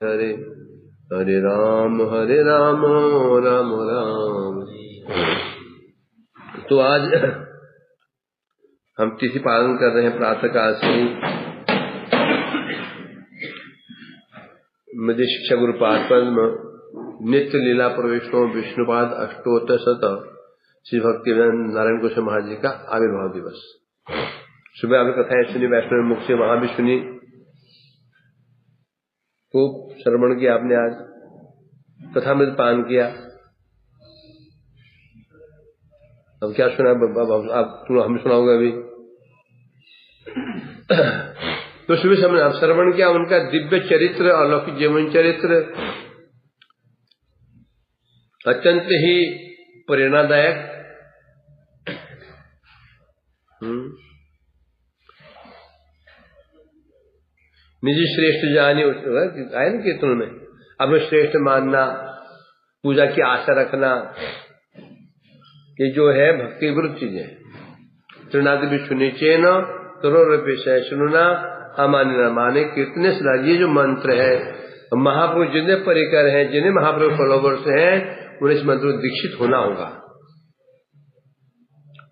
हरे हरे राम राम राम। तो आज हम तिथि पालन कर रहे हैं प्रातः काल से। मध्य शिक्षा गुरुपाद पद्म नित्य लीला प्रवेशों विष्णुपाद अष्टोत्तर शत श्री भक्ति नारायण गोस्वामी महाराज जी का आविर्भाव दिवस। सुबह आपने कथाएं सुनी, वैष्णव मुख से वहां भी सुनी, खूब श्रवण किया आपने। आज कथामृत पान किया। अब क्या सुना आप हम सुनाओगे अभी। तो सुबह से हमने श्रवण किया उनका दिव्य चरित्र, अलौकिक जीवन चरित्र, अत्यंत ही प्रेरणादायक। निज श्रेष्ठ जानी आए ना कीर्तन में, अपने श्रेष्ठ मानना, पूजा की आशा रखना, ये जो है भक्ति विरुद्ध चीज है। त्रिनादि भी सुनिचे न करो रूपे सुनना अमान्य न माने कीर्तने सदा। ये जो मंत्र है, महापुरुष जितने परिकर हैं, जिन्हें महापुरुष फॉलोवर्स हैं, उन्हें इस मंत्र में दीक्षित होना होगा।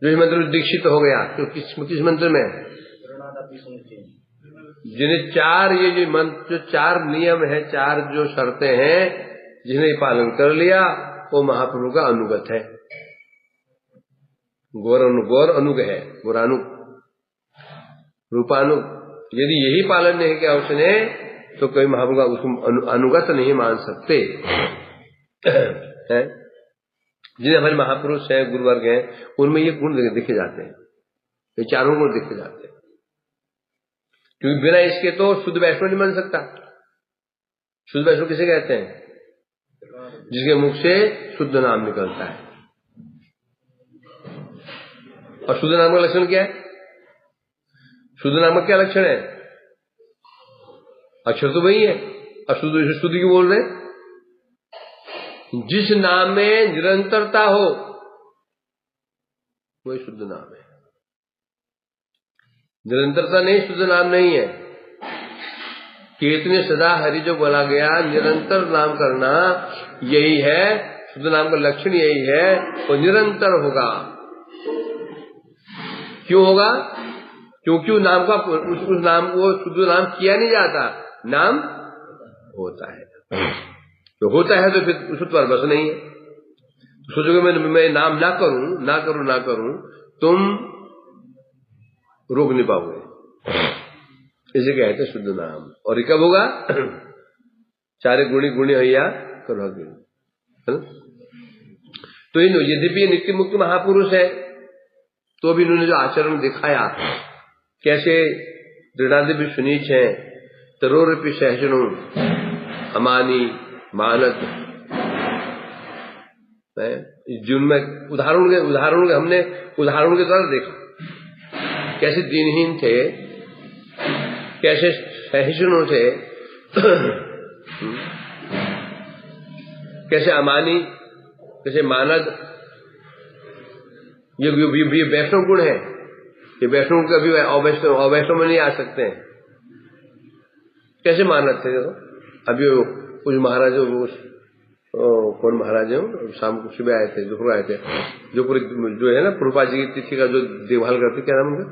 जो इस मंत्र में दीक्षित हो गया, तो किस मंत्र में, जिन्हें चार ये जो मंत्र, जो चार नियम है, चार जो शर्तें हैं, जिन्हें पालन कर लिया, वो महाप्रभु का अनुगत है। गौर अनुग है, गौरानु रूपानु। यदि यही पालन नहीं किया उसने, तो कोई महाप्रभु का उसको अनुगत नहीं मान सकते हैं। जिन्हें हमारे महापुरुष हैं, गुरुवर्ग हैं, उनमें ये गुण दिखे जाते हैं, ये चारों गुण दिखे जाते हैं। क्योंकि बिना इसके तो शुद्ध वैष्णव नहीं बन सकता। शुद्ध वैष्णव किसे कहते हैं? जिसके मुख से शुद्ध नाम निकलता है। और शुद्ध नाम का लक्षण क्या है? शुद्ध नाम का क्या लक्षण है? अक्षर तो वही है, अशुद्ध की बोल रहे। जिस नाम में निरंतरता हो वही शुद्ध नाम है। निरंतरता नहीं, शुद्ध नाम नहीं है। कीर्तन सदा हरि जो बोला गया, निरंतर नाम करना, यही है शुद्ध नाम का लक्षण, यही है। वो निरंतर होगा। क्यों होगा? क्योंकि नाम का उस नाम को शुद्ध नाम किया नहीं जाता, नाम होता है। तो होता है तो फिर उसको तो बस नहीं है। तो सोचोगे मैं नाम ना करूं, तुम रोक नहीं पाओगे। इसे कहते शुद्ध नाम। और ये कब होगा? चारे गुणी हैया करो। तो यद्यपि नित्य मुक्त महापुरुष है, तो भी इन्होंने जो आचरण दिखाया, कैसे दृढ़ादि भी सुनीच है, तरोरपि सहजनो अमानी मानत। जिनमें उदाहरण के हमने उदाहरण के द्वारा देखा, कैसे दीनहीन थे, कैसे सहिष्णु थे, कैसे अमानी, कैसे मानद। ये वैष्णव गुण है। ये वैष्णव कभी अवैष्णव में नहीं आ सकते हैं। कैसे मानद थे? अभी कुछ महाराज, कौन महाराज है, शाम को सुबह आए थे, दोपहर आए थे, जो है ना प्रभुपाद जी की तिथि का जो देखभाल करते, क्या नाम उनका,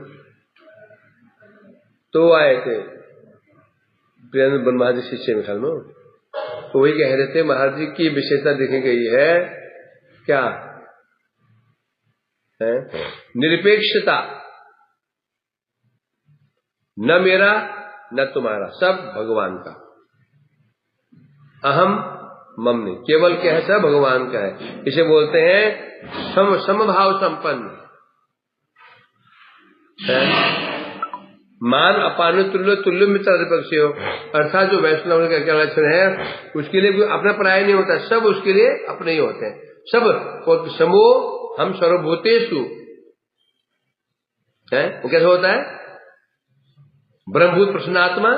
तो आए थे प्रियंद महाराज जी शिष्य में ख्याल में। तो वही कह रहे थे, महाराज जी की विशेषता देखी गई है, क्या है? निरपेक्षता, न मेरा न तुम्हारा, सब भगवान का। अहम मम नहीं, केवल क्या है, सब भगवान का है। इसे बोलते हैं समभाव संपन्न है। मान अपान तुल्य मित्र पक्षी हो। अर्थात जो वैष्णव का क्या लक्षण है, उसके लिए कोई अपना पराया नहीं होता, सब उसके लिए अपने ही होते हैं। सब समो हम सर्वभूतेषु है। वो कैसे होता है? ब्रह्मभूत प्रसन्नात्मा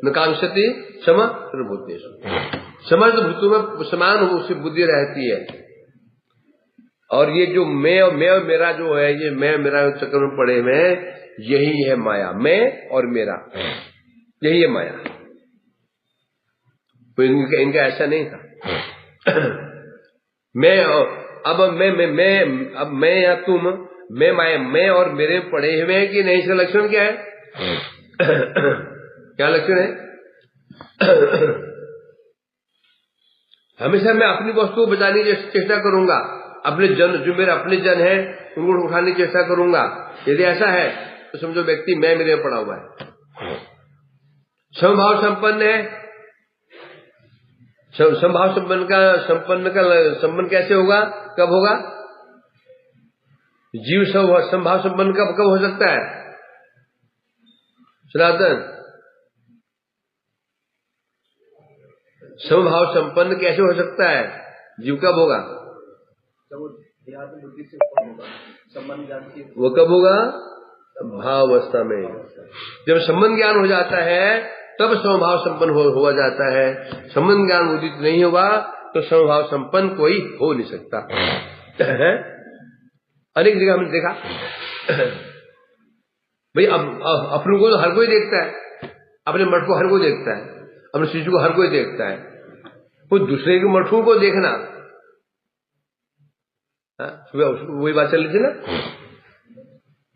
न कांक्षति सम सर्वभूतेषु। समस्त भूतों में समान हो, उसकी बुद्धि रहती है। और ये जो मैं और मेरा जो है, ये मैं मेरा चक्कर में पड़े हुए, यही है माया। मैं और मेरा, यही है माया। तो इनका ऐसा नहीं था। अब मैं या तुम, मैं और मेरे पड़े हुए हैं कि नहीं, इसका लक्षण क्या है? क्या लक्षण है? हमेशा मैं अपनी वस्तु को बचाने की चेष्टा करूंगा, अपने जन, जो मेरे अपने जन है उनको उठाने की चेष्टा करूंगा। यदि ऐसा है तो समझो व्यक्ति मैं मेरे पड़ा हुआ है, समभाव संपन्न है। समभाव संपन्न का संपन्न कैसे होगा, कब होगा? जीव समभाव संपन्न कब हो सकता है? सनातन, समभाव संपन्न कैसे हो सकता है? जीव कब होगा? वो कब होगा? भाव अवस्था में। जब संबंध ज्ञान हो जाता है तब समभाव संपन्न हो जाता है। संबंध ज्ञान उदित नहीं होगा तो समभाव संपन्न कोई हो नहीं सकता है। अनेक जगह हमने देखा भाई, अब अपने को तो हर कोई देखता है, अपने मठ को हर कोई देखता है, अपने शिशु को हर कोई देखता है, वो दूसरे के मठों को देखना, वही बात चल रही थी ना,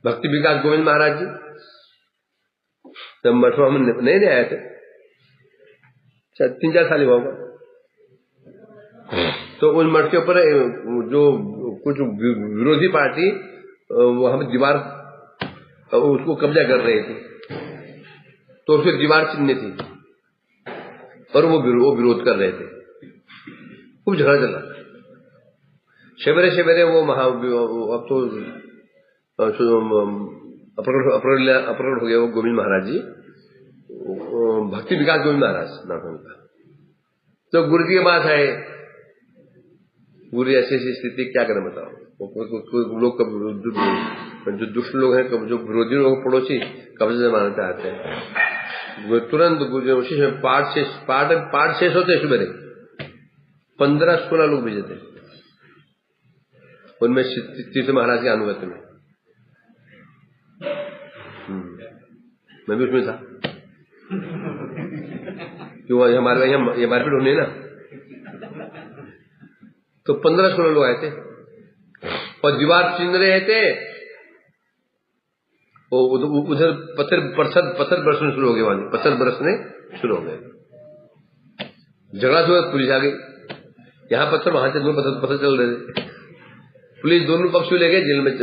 भक्ति विकास गोविंद महाराज जी तब मठों हम नहीं आए थे, 3-4 साल हुआ होगा। तो उस मठ के ऊपर जो कुछ विरोधी पार्टी वहां पर दीवार उसको कब्जा कर रही थी, तो उसमें दीवार चिन्ह थी और वो विरोध कर रहे थे, खूब झगड़ा चला। सवेरे वो अब तो अप्रकट हो गया वो गोविंद महाराज जी, भक्ति विकास गोविंद महाराज नाम उनका। तो गुरु के पास आए, गुरु ऐसी स्थिति क्या करें बताओ। लोग जो दुष्ट लोग हैं, जो विरोधी लोग पड़ोसी कब्जे जमाना चाहते हैं, तुरंत उसी में पाठ शेष होते सुबह 15-16 लोग भेजे थे, उनमें तीर्थ महाराज के अनुगत्य में मैं भी उसमें था, क्यों हमारे ये मारपीट होनी ना। तो 15-16 लोग आए थे और दीवार चिन्ह रहे थे, उधर पत्थर बरसने शुरू हो गए, पत्थर बरसने शुरू हो गए, झगड़ा हुआ, पुलिस आ गई, यहाँ पत्थर वहां से पत्थर चल रहे थे, पुलिस दोनों पक्ष ले गए, जेल में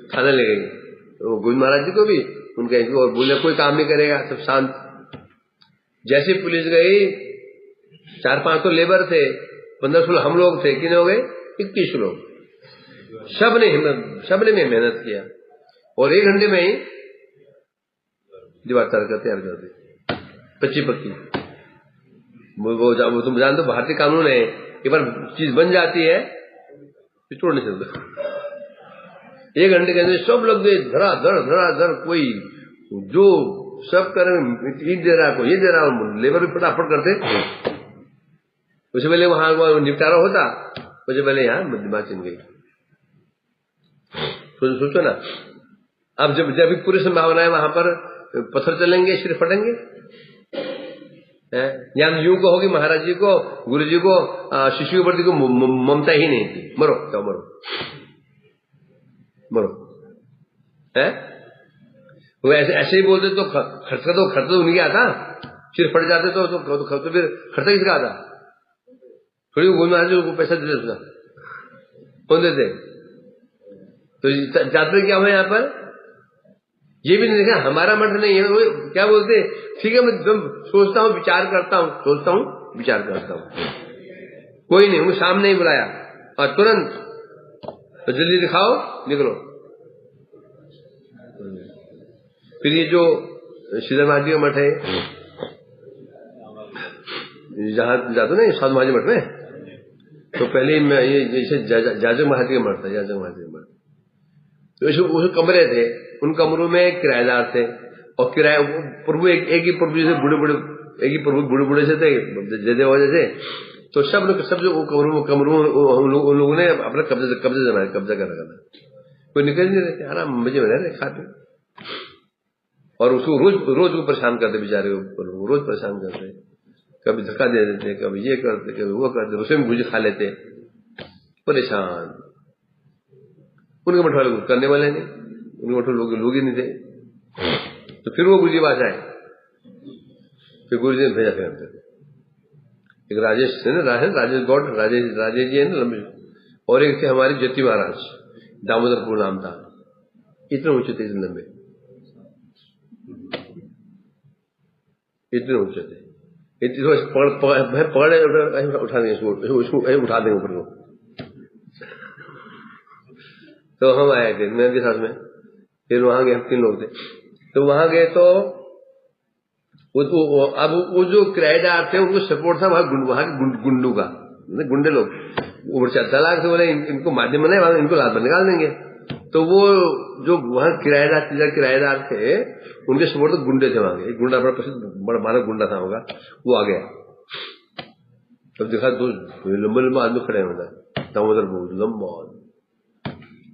थाने ले गई। तो गोविंद महाराज जी को भी उनका और बोले कोई काम नहीं करेगा, सब शांत। जैसे पुलिस गई, 4-5 तो लेबर थे, 15-16 हम लोग थे, कितने हो गए? 21 लोग। सबने मेहनत किया और 1 घंटे में ही दीवार तैयार कर दी, पक्की। वो तुम जानते हो भारतीय कानून है, एक बार चीज बन जाती है फिर तोड़ नहीं सकते। 1 घंटे के अंदर सब लोग धड़ा, कोई जो सब कर ईट दे रहा, कोई ये दे रहा, लेबर भी फटाफट करते। उससे पहले वहां निपटारा होता, उससे पहले यहाँ दिमाग चिन गई। सोचो ना, अब जब पूरी संभावना है वहां पर पत्थर चलेंगे, सिर फटेंगे। यहाँ यूं को होगी, महाराज जी को, गुरु जी को, शिशु के प्रति को ममता ही नहीं थी, मरो क्या मरो है। वो ऐसे ही बोलते तो खर्चा तो उनके आता, सिर फट जाते तो फिर खर्चा किसका आता? थोड़ी गोविंद महाराज जी को पैसा देते, उसका कौन देते? तो जाते क्या हुआ यहाँ पर, ये भी नहीं देखा हमारा मठ नहीं है। वो क्या बोलते, ठीक है मैं सोचता हूँ विचार करता हूँ, कोई नहीं, उनको सामने ही बुलाया और तुरंत तो जल्दी दिखाओ, निकलो। फिर ये जो श्रीधर महाराज का मठ है, जहाँ जाते ना साधु महाराज मठ में, तो पहले मैं ये जैसे जाजक महाराज का मठ था, तो उसमें कमरे थे, उन कमरों में किराएदार थे और किराया प्रभु एक ही प्रभु जैसे बूढ़े से थे, जैसे तो सब जो कमरों उन लोगों ने अपना कब्जा कर रखा था। कोई निकल नहीं रहे, आराम मजे में रहे खाते, और उसको रोज को परेशान करते, बेचारे को रोज परेशान करते। कभी धक्का दे देते, कभी ये करते, कभी वो करते, उसे में भुजी खा लेते, परेशान। उनके मठ वाले कुछ करने वाले नहीं, उनके मठ लोग ही नहीं थे। तो फिर वो गुरुजी पास आए, फिर गुरुजी ने भेजा फिर हमसे। एक राजेश है ना, राजेश गौड़, राजेश जी है ना लंबे, और एक थे हमारे ज्योति महाराज, दामोदरपुर नाम था, इतने ऊंचे थे, इतने लंबे, इतने ऊंचे थे, पकड़े उठा देंगे उसको उठा देंगे ऊपर को। तो हम आए थे मेरे साथ में, फिर वहां गए, 3 लोग थे। तो वहां गए तो अब वो जो किराएदार थे उनको सपोर्ट था वहां के गुंडू का, गुंडे लोग तलाक से बोले इनको माध्यम नहीं, इनको लात निकाल देंगे। तो वो जो वहां किराएदार थे उनके सपोर्ट तो गुंडे थे वहां के। एक गुंडा बड़ा प्रसिद्ध, बड़ा मानव गुंडा था होगा, वो आ गया। तब देखा 2 लंबा आदमी खड़े होता, दामोदर बहुत लंबा,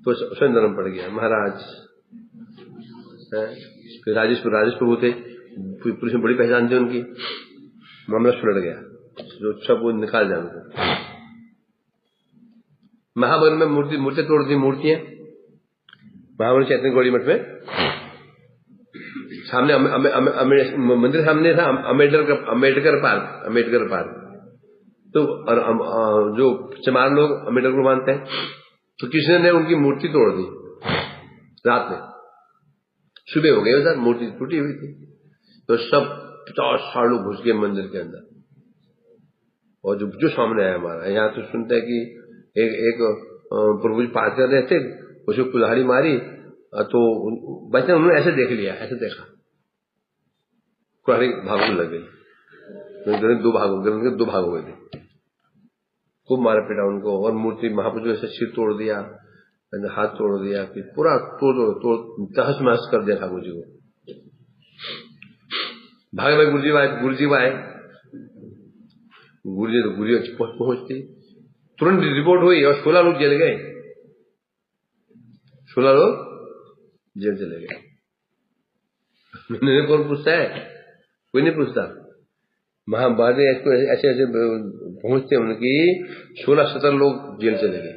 तो स्वयं नरम पड़ गया महाराज। फिर राजेश प्रभु थे, पुलिस में बड़ी पहचान थी उनकी, मामला सुलझ गया, जो सब वो निकाल जाए उनको। महाबल में मूर्ति तोड़ दी, मूर्तियां महाबल चैतन्य गौड़ी मठ में सामने मंदिर सामने था अम्बेडकर पार्क। तो और जो चमार लोग अम्बेडकर को मानते हैं, तो किसी ने उनकी मूर्ति तोड़ दी रात में, सुबह हो गई, मूर्ति टूटी हुई थी। तो सब 50-60 लोग घुस गए मंदिर के अंदर, और जो सामने आया हमारा, यहाँ तो सुनते हैं कि एक प्रभु जी पास कर रहे थे, उसको कुल्हाड़ी मारी, तो बच्चे उन्होंने ऐसे देख लिया, ऐसे देखा, कुल्हाड़ी भागने लग गई, 2 भाग हो गए थे, खूब मारा पीटा उनको। और मूर्ति महाप्रभु ऐसे सिर तोड़ दिया, हाथ तोड़ दिया, कि पूरा तोड़ तहस महस कर दिया ठाकुर जी को। भागे भाई गुरुजी आए, गुरुजी पहुंचती तुरंत रिपोर्ट हुई, और 16 लोग जेल गए, 16 लोग जेल चले गए। मैंने कौन पूछता है, कोई नहीं पूछता। महाभारत ऐसे ऐसे पहुंचते उनकी 16-17 लोग जेल चले गए,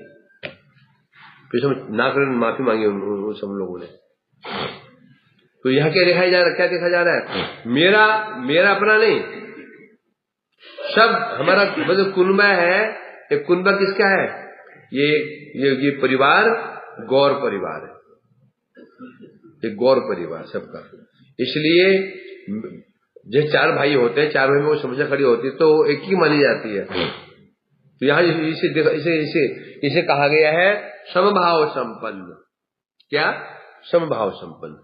फिर ना कर माफी मांगी उन सब लोगों ने। तो यहाँ क्या देखा जा रहा है, मेरा अपना नहीं, सब हमारा मतलब कुनबा है। ये कुनबा किसका है, ये परिवार गौर परिवार है, ये गौर परिवार सबका। इसलिए जो 4 भाई होते हैं, 4 भाई में वो समस्या खड़ी होती है तो एक ही मानी जाती है। तो यहाँ इसे कहा गया है समभाव संपन्न। क्या? समभाव संपन्न।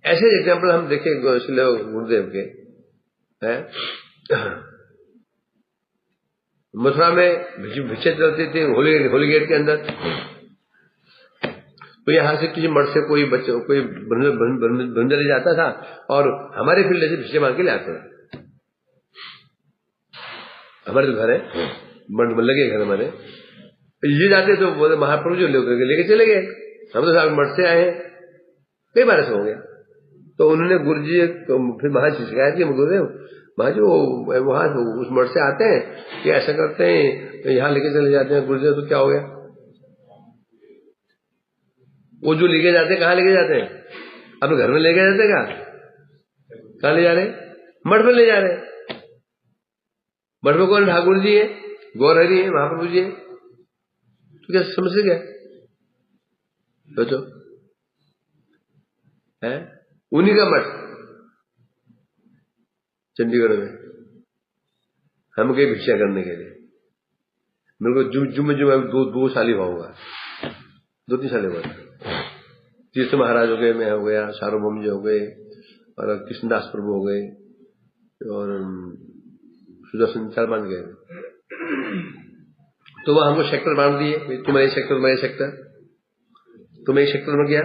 ऐसे एग्जाम्पल हम देखें गुरुदेव के हैं। मथुरा में भिक्षे चलती थी होली गेट के अंदर, तो यहाँ से किसी मठ से कोई बंदर जाता था और हमारे फील्ड से भिक्षे मांग के ले आते थे। हमारे जो घर है, लगे घर हमारे, ये जाते तो बोले महाप्रभु जो लेके चले गए, हम तो मठ से आए हैं, कई बार ऐसा हो गया। तो उन्होंने गुरुजी फिर महाराज से शिकायत की, गुरुदेव महाराज वो वहां उस मठ से आते हैं कि ऐसा करते हैं, तो यहाँ लेके चले जाते हैं। गुरुदेव तो क्या हो गया, वो जो लेके जाते हैं कहाँ लेके जाते हैं? अपने घर में लेके जाते हैं, कहाँ ले जा रहे हैं? मठ में ले जा रहे हैं। मठ में कौन? ठाकुर जी है, गौरहरि है, महाप्रभु जी है। तो क्या समझ से क्या सोचो है? उन्हीं का मठ चंडीगढ़ में, हम गए भिक्षा करने के लिए। मेरे को जुम्मे 2 साल ही हुआ होगा, 2-3 साल हुआ। तीर्थ महाराज हो गए, मैं हो गया, सार्वभौम जी हो गए, और कृष्णदास प्रभु हो गए, और सुदर्शन 4 मान गए। तो वह हमको सेक्टर बांट दिए, तुम्हारे सेक्टर, मेरे सेक्टर। तुम एक सेक्टर में गया,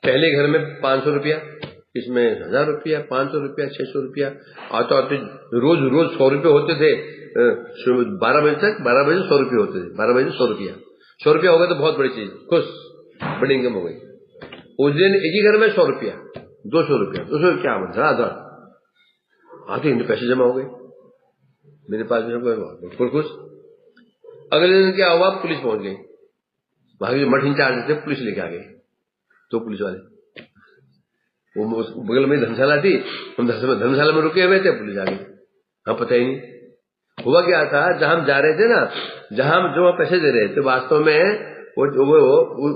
पहले घर में 500 रुपया, इसमें 1000 रुपया, 500 रुपया, 600 रुपया, आते रोज 100 रुपये होते थे। 12 बजे तक, 12 बजे 100 रुपये होते थे, 12 बजे 100 रुपया। 100 रुपया हो गया तो बहुत बड़ी चीज, खुश, बड़ी इनकम हो गई। उस दिन एक ही घर में 100 रुपया, 200 रुपया, 200 क्या धड़ाधड़ आते ही पैसे जमा हो गए मेरे पास में, बिल्कुल खुश। अगले दिन क्या हुआ, पुलिस पहुंच गई, वहां के मठ इंचार्ज थे, पुलिस लेके आ गए, तो पुलिस वाले, वो बगल में धर्मशाला थी, हम धर्मशाला में रुके हुए थे, पुलिस आ गई, हाँ पता ही नहीं हुआ क्या था। जहां हम जा रहे थे ना, जहां हम जो पैसे दे रहे थे, वास्तव में वो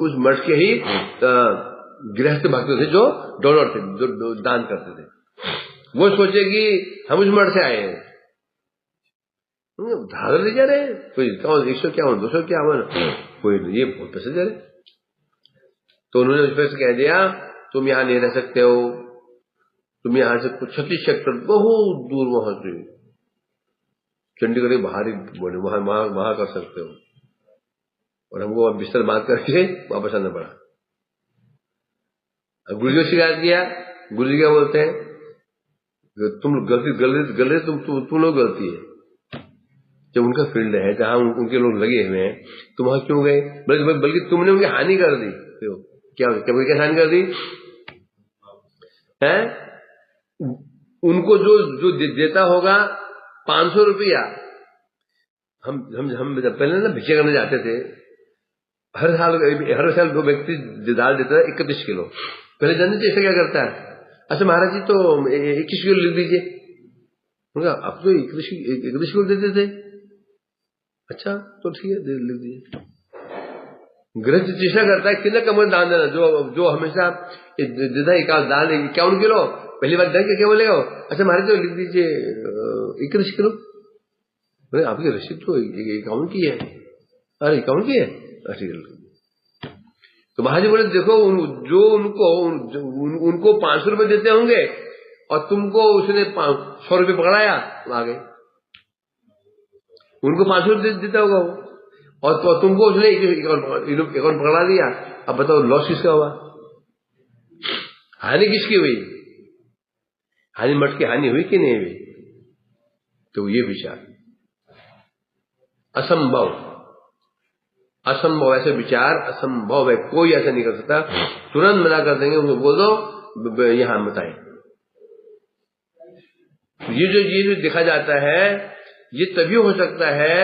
उस मठ के ही गृहस्थ भक्त थे, जो डोनर थे, जो दान करते थे। वो सोचे कि हम उस मठ से आए हैं, उधार ले जा रहे हैं, कोई 151 251, कोई ये बहुत पैसे दे रहे। तो उन्होंने उस पैसे कह दिया, तुम यहां नहीं रह सकते हो, तुम यहां से कुछ 36 सेक्टर बहुत दूर वहां से चंडीगढ़ बाहर ही वहां कर सकते हो। और हमको बिस्तर बांध करके वापस आना पड़ा। गुरु जी को शिकायत किया, गुरु जी क्या बोलते हैं, तुम गलती तुम लोग गलती है, जब उनका फील्ड है, जहां उनके लोग लगे हुए हैं, तुम वहां क्यों गए, बल्कि तुमने उनकी हानि कर दी। तो क्या हानि कर दी है? उनको जो देता होगा 500 रुपया, हम पहले ना भिक्षा करने जाते थे, हर साल वो व्यक्ति दाल देता है 31 किलो। पहले जानते थे ऐसा क्या करता है, अच्छा महाराज जी तो 21 किलो लिख दीजिए, अब तो 31 किलो देते थे, अच्छा तो ठीक है लिख दीजिए। गृहस्थ चेष्टा करता है कितना कम दान देना, जो हमेशा देता है दान 51 किलो, पहली बार देंगे क्या बोलेगा, अच्छा महाराज तो लिख दीजिए 21 किलो। बोले आपकी रसीद तो 51 की है, अरे 51 की है, तो महाराज बोले देखो जो उनको 500 रुपए देते होंगे और तुमको उसने 100 रुपये पकड़ाया, आ गए, उनको 500 रुपये देता होगा वो, और तो तुमको उसने अकाउंट पकड़ा दिया। अब बताओ लॉस किसका हुआ, हानि किसकी हुई, हानि मठ की हानि हुई कि नहीं हुई। तो ये विचार असंभव ऐसे विचार असंभव है, कोई ऐसा नहीं कर सकता। तुरंत मना कर देंगे, उनको बोल दो यहां मत आए। ये जो देखा जाता है, ये तभी हो सकता है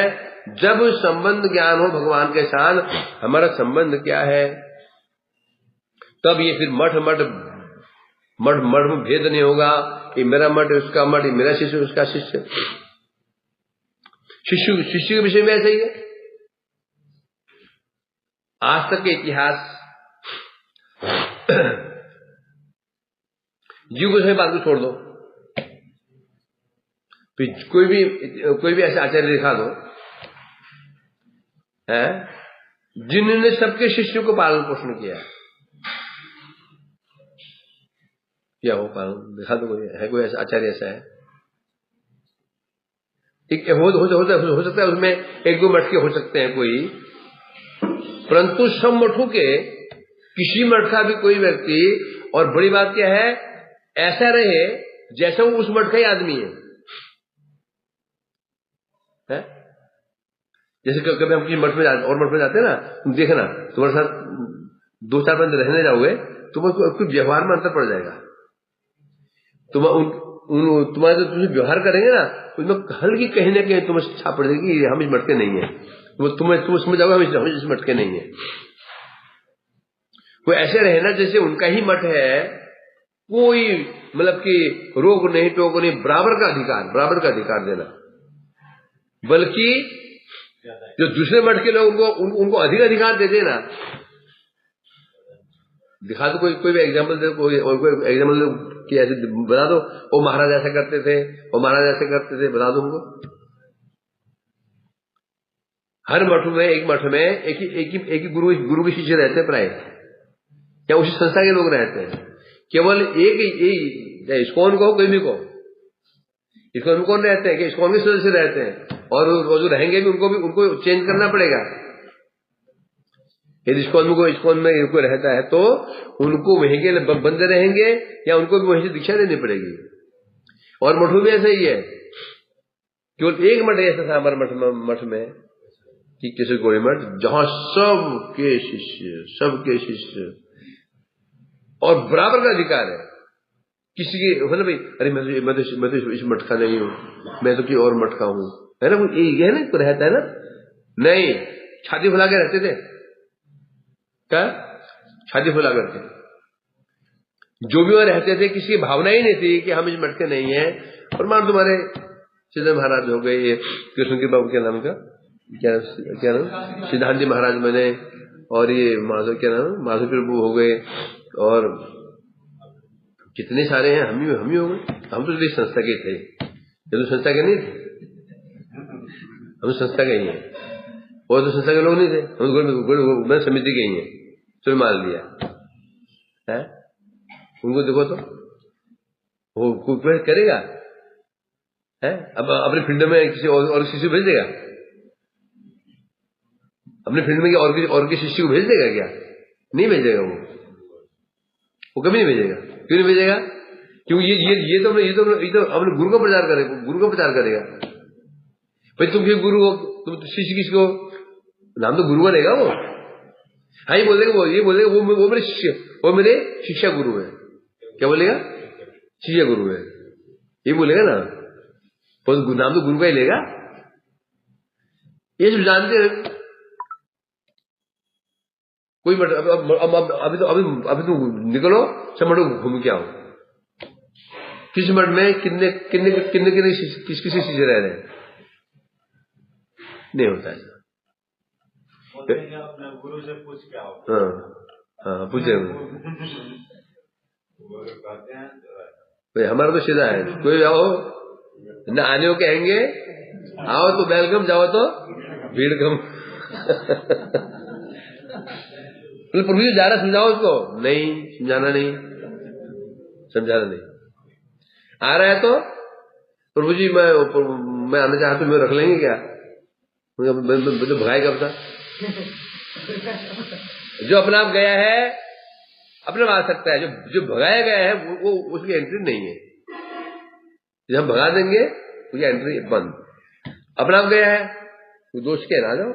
जब संबंध ज्ञान हो भगवान के साथ। हमारा संबंध क्या है, तब ये फिर मठ में भेद नहीं होगा, ये मेरा मठ उसका मठ, ये मेरा शिष्य उसका शिष्य। शिष्य के विषय में ऐसा ही है। आज तक के इतिहास जीव को सही बात को छोड़ दो, फिर कोई भी ऐसा आचार्य दिखा दो है जिन्होंने सबके शिष्यों को पालन पोषण किया हो, पालन दिखा दो, कोई ऐसा आचार्य ऐसा है। हो सकता है उसमें 1-2 मठ के हो सकते हैं कोई, परंतु सब मठों के किसी मठ का भी कोई व्यक्ति, और बड़ी बात क्या है, ऐसा रहे जैसा वो उस मठ का ही आदमी है? जैसे कभी हम किसी मठ में और मठ में जाते हैं ना, तुम देखना तुम्हारे साथ 2-4 दिन रहने जाओगे तुम्हारे व्यवहार में अंतर पड़ जाएगा। तुम्हारे जो तुम व्यवहार करेंगे ना, उसमें हल्की कहीं ना कहीं तुम्हें छाप पड़ जाएगी, हम इस मठ के नहीं है। तुम उसमें जाओगे हम इस मठ के नहीं है। कोई ऐसे रहे ना जैसे उनका ही मठ है, कोई मतलब कि रोक नहीं टोक नहीं, बराबर का अधिकार देना। बल्कि जो दूसरे मठ के लोग उनको अधिक अधिकार दे देना। दिखा दो कोई भी एग्जाम्पल दे, कोई एग्जाम्पल कि ऐसे बता दो, वो महाराज ऐसा करते थे, वो महाराज ऐसे करते थे, बता दो उनको। हर मठ में एक ही गुरु के शिष्य रहते हैं प्राय, या उसी संस्था के लोग रहते हैं। केवल एक इस्कॉन को कोई भी को, इस्कॉन में कौन रहते हैं कि इस्कॉन के सदस्य रहते हैं, और वो जो रहेंगे भी उनको चेंज करना पड़ेगा। यदि इस्कॉन में इनको रहता है तो उनको वहीं के बंदे रहेंगे, या उनको भी वहीं से दीक्षा देनी पड़ेगी। और मठों में ऐसा ही है। केवल एक मठ ऐसा था हमारे मठ में कि किसी गौड़ी मठ, जहां सबके शिष्य और बराबर का अधिकार है। किसी के है ना भाई, अरे मैं तो इस मटका नहीं हूँ, मैं तो कोई और मटका हूँ, है ना, ये है ना, तो रहता है ना। नहीं, छाती फुला के रहते थे, क्या छाती फुला करके जो भी वहां रहते थे, किसी की भावना ही नहीं थी कि हम इस मटके नहीं है। और मान तुम्हारे सिद्ध महाराज हो गए, कृष्ण के बाबू, क्या नाम का, क्या नाम, सिद्धांत जी महाराज मैंने, और ये माधव, क्या नाम, माधव प्रभु हो गए, और कितने सारे हैं, हम ही हो गए। हम तो इस संस्था के थे, ये तो संस्था के नहीं थे, हम संस्था के ही हैं, और तो संस्था के लोग नहीं थे, हम मैं समिति के ही हैं। चलो मान लिया है, उनको देखो तो वो कोई करेगा है, अब अपने फील्ड में किसी और शिष्य को भेज देगा, अपने फील्ड में और किसी शिष्य को भेज देगा क्या? नहीं भेजेगा, वो कभी नहीं भेजेगा। क्यों नहीं भेजेगा? क्योंकि ये तो अपने गुरु का प्रचार करेगा, गुरु का प्रचार करेगा। भाई तुम किस गुरु हो, तुम शिष्य किसको, नाम तो गुरु का रहेगा वो। हाँ, ये बोलेगा वो मेरे शिक्षा गुरु है। क्या बोलेगा? शिक्षा गुरु है, ये बोलेगा ना, नाम तो गुरु का ही लेगा। ये सब जानते हैं कोई मत, अभी तो निकलो सब मठों घूम के आओ, किस मठ में कितने किस किसी शिष्य रह रहे हैं, नहीं होता ऐसा। अपने गुरु से पूछ के आओ। हाँ पूछे हमारा तो सीधा है, कोई आओ न आने को कहेंगे, आओ तो वेलकम, जाओ तो भीड़ कम। प्रभु जी जा रहा, समझाओ उसको, नहीं समझाना, नहीं समझाना, नहीं आ रहा है तो प्रभु जी मैं आना चाहता हूं, मैं रख लेंगे क्या? तो भगाए कब था? जो अपना आप गया है अपने आ सकता है, जो भगाया गया है वो उसकी एंट्री नहीं है। जब हम भगा देंगे उसकी एंट्री बंद। अपना आप गया है तो दोष के ना जाओ।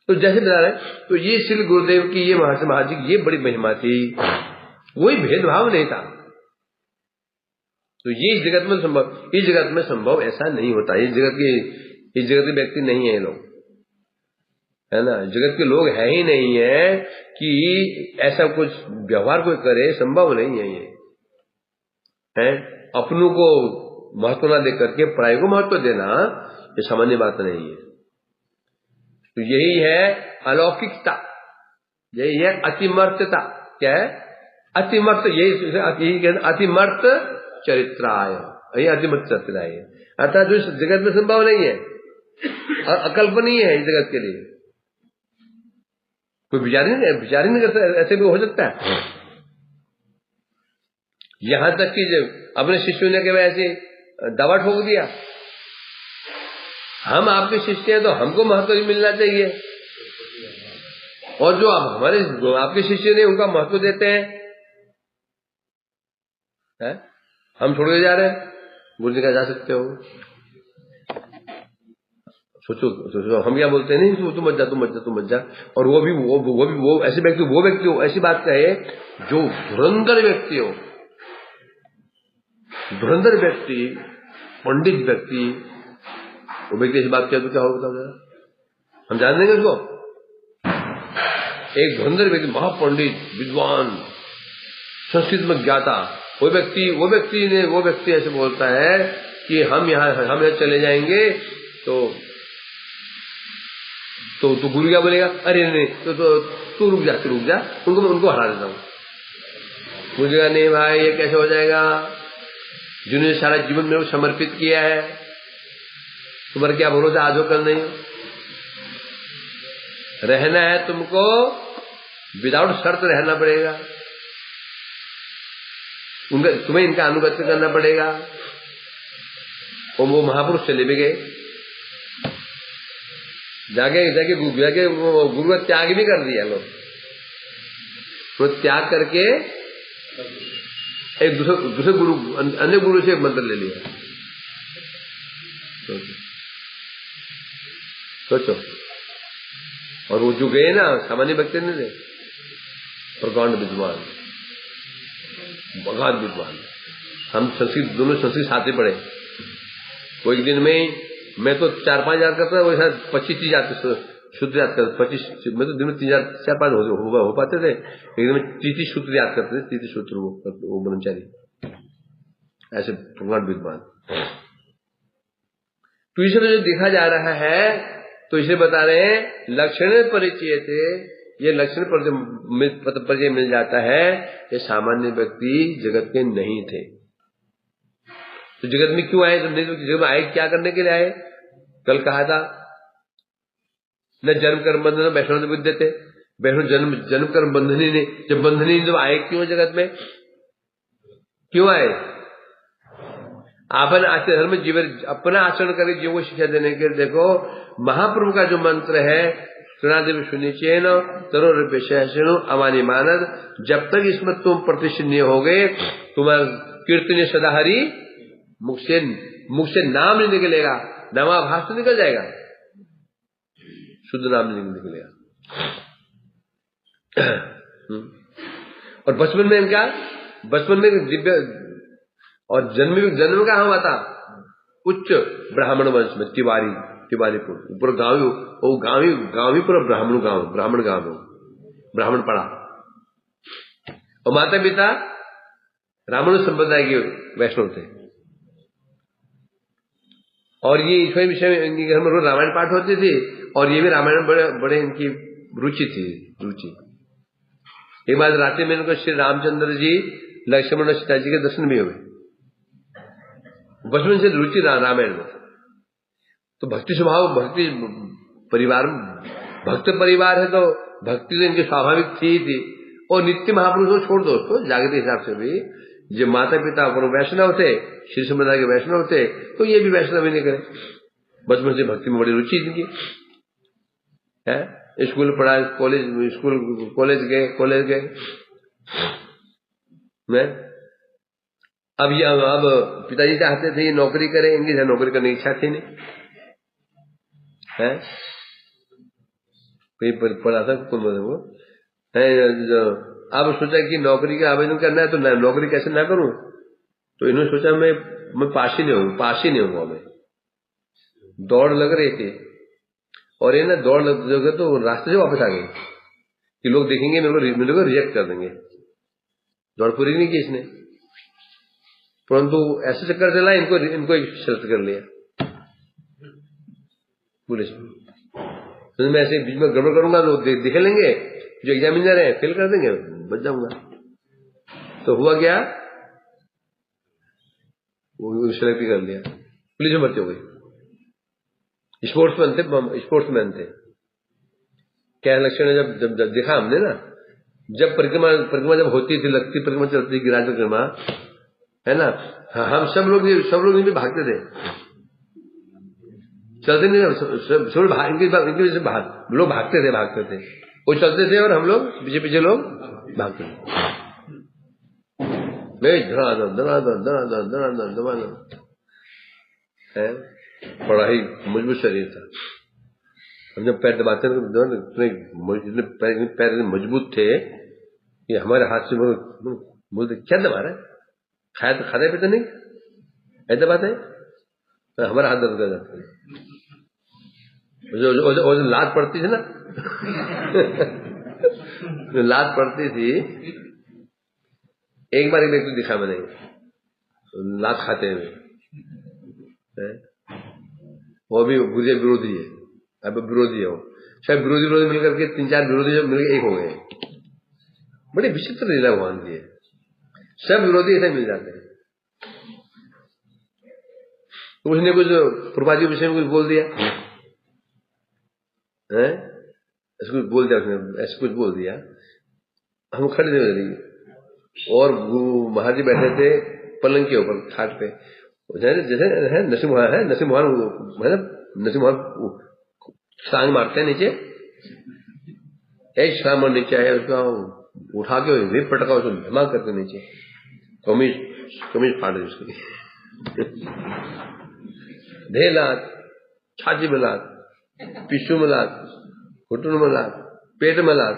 तो जैसे बता रहे, तो ये श्री गुरुदेव की, ये महाराज जी की ये बड़ी महिमा थी, कोई भेदभाव नहीं था। तो ये इस जगत में संभव ऐसा नहीं होता। इस जगत के व्यक्ति नहीं है लोग, है ना, जगत के लोग है ही नहीं है कि ऐसा कुछ व्यवहार कोई करे, संभव नहीं है। ये है अपनों को महत्व ना दे करके पराई को महत्व देना, ये सामान्य बात नहीं है। तो यही है अलौकिकता, यही है अतिमर्त्यता। क्या है? अतिमर्त, यही अतिमर्त चरित्राय, यही अतिमर्त चरित्राय, अर्थात जो इस जगत में संभव नहीं है और अकल्पनीय है इस जगत के लिए। कोई विचार ही नहीं करता, ऐसे भी हो सकता है। यहां तक कि जब अपने शिष्यों ने कभी ऐसे दवा ठोक दिया, हम आपके शिष्य हैं तो हमको महत्व मिलना चाहिए, और जो आपके शिष्य ने उनका महत्व देते हैं, हम छोड़ के जा रहे हैं। गुरु जी का जा सकते हो, सोचो हम क्या बोलते हैं, नहीं तू मत जा। और वो ऐसे व्यक्ति हो, ऐसी बात कहे जो धुरंधर व्यक्ति हो, धुरंधर व्यक्ति, पंडित व्यक्ति, वो व्यक्ति ऐसी बात कहे तो क्या होगा बताओ जरा, हम जान देंगे उसको? एक धुरंधर व्यक्ति, महापंडित, विद्वान, संस्कृत में ज्ञाता, वो व्यक्ति ऐसे बोलता है कि हम यहाँ चले जाएंगे तो गुरु क्या बोलेगा? अरे नहीं, तो तू रुक जा, उनको हरा देता हूं। मुझे नहीं भाई, ये कैसे हो जाएगा? जिन्होंने सारा जीवन में समर्पित किया है, तुम्हारा क्या भरोसा आज हो कल नहीं। रहना है तुमको, विदाउट शर्त रहना पड़ेगा, तुम्हें इनका अनुगत्य करना पड़ेगा। और वो महापुरुष चले भी गए, जाके गुरु का त्याग भी कर दिया लोग। तो त्याग करके एक दूसरे गुरु, अन्य गुरु से एक मंत्र ले लिया। सोचो। और वो जो गए ना, सामान्य व्यक्ति नहीं थे, प्रकांड विद्वान, बगाध विद्वान। हम संस्कृत दोनों संस्कृत साथ ही पढ़े। वो एक दिन में मैं तो 4-5 याद करता था, वो शायद 25-30 याद शुद्ध याद करता। 25 मैं तो दिन में 4-5 हो पाते थे। एक दिन में 30 सूत्र याद करते थे। 30 सूत्र वो ब्रह्मचारी ऐसे प्रमाण विद्वान। तो इसे जो देखा जा रहा है, तो इसे बता रहे हैं लक्षण परिचय थे। ये लक्षण परिचय मिल जाता है। ये सामान्य व्यक्ति जगत के नहीं थे। तो जगत में क्यों आए? जगत में आए क्या करने के लिए आए? कल कहा था न जन्म कर्म बंधन वैष्णव विद्य थे। वैष्णव जन्म कर्म बंधनी नहीं। जब बंधनी जब आए क्यों जगत में? क्यों आए? अपन आचरण धर्म जीवन अपना आचरण करके जीवों को शिक्षा देने के लिए। देखो महाप्रभु का जो मंत्र है सुनादेव सुनिचेन तरो विशेषण अमानी मानद, जब तक इसमें तुम प्रतिष्ठित नहीं होगे तुम्हारा कीर्तन सदा हरि मुख से नाम नहीं निकलेगा। नामाभास तो निकल जाएगा, शुद्ध नाम नहीं निकलेगा। और बचपन में क्या? बचपन में दिव्य और जन्म का हुआ था उच्च ब्राह्मण वंश में, तिवारीपुर पूरा गांव ही पूरा ब्राह्मण गांव ब्राह्मण पड़ा। और माता पिता ब्राह्मण संप्रदाय के वैष्णव थे। और ये ईश्वर विषय में इनके घर में रोज रामायण पाठ होती थी। और ये भी रामायण में बड़े इनकी रुचि थी। एक बार रात्रि में इनको श्री रामचंद्र जी लक्ष्मण और सीता जी के दर्शन भी हुए। बचपन से रुचि रामायण में। तो भक्ति स्वभाव भक्त परिवार है, तो भक्ति तो इनकी स्वाभाविक थी। और नित्य महापुरुषों को छोड़ दोस्तों जागृत हिसाब से भी जो माता पिता पर वैष्णव थे, श्री संप्रदाय के वैष्णव थे, तो ये भी वैष्णव ही नहीं करे। बचपन से भक्ति में बड़ी रुचि इनकी है। स्कूल पढ़ा, कॉलेज गए मैं। अब पिताजी चाहते थे नौकरी करें, इनकी नौकरी करने की इच्छा थी नहीं है। कोई पढ़ा था वो है। अब सोचा कि नौकरी का आवेदन करना है, तो नौकरी कैसे ना करूं। तो इन्होंने सोचा मैं पास ही नहीं हूँ। मैं दौड़ लग रही थी और ये ना दौड़ लग तो रास्ते से वापस आ गए कि लोग देखेंगे मेरे को रिजेक्ट कर देंगे। दौड़ पूरी नहीं की इसने, परंतु ऐसे चक्कर चला इनको शर्त कर लिया पुलिस। तो मैं ऐसे बीच में गड़बड़ करूंगा तो देख लेंगे, जो एग्जामिनर है फेल कर देंगे, बच जाऊंगा। तो हुआ क्या, वो सेलेक्ट कर लिया, पुलिस में भर्ती हो गई। स्पोर्ट्समैन थे। क्या लक्षण है? जब देखा हमने ना, जब परिक्रमा जब होती थी, लगती परिक्रमा चलती थी, गिरिराज परिक्रमा है ना, हम सब लोग भी भागते थे। चलते नहीं, इनकी वजह से लोग भागते थे। वो चलते थे और हम लोग पीछे लोग भागते थे। बड़ा ही मजबूत शरीर था। हम जब पैर दबाते थे, पैर मजबूत थे कि हमारे हाथ से बोलते क्या दबा रहा है, खाते पीते नहीं, ऐसे दबाते तो हमारा हाथ दर्द कर जाता है। जो लात पड़ती थी ना लात पड़ती थी। एक बार एक व्यक्ति दिखा मैंने लात खाते हुए, वो भी मुझे विरोधी है। अब विरोधी है वो, शायद विरोधी मिलकर के 3-4 विरोधी जब मिलकर एक हो गए। बड़ी विचित्र लीला भगवान की है, सब विरोधी ऐसे मिल जाते हैं। तो उसने कुछ प्रभा जी विषय में कुछ बोल दिया है, ऐसे कुछ बोल दिया उसने, ऐसे कुछ बोल दिया। हम खड़े थे और महाराज जी बैठे थे पलंग के ऊपर, खाट पे, जैसे है नरसिंह सांग मारते हैं नीचे, एक शाम नीचे आया, उसका उठा के वे पटका उसको धमाक करके नीचे कमीज फाड़ दी उसकी। ढेर लात, छाती में लात, पिस्सू में लात, घुटन में लात, पेट में लात।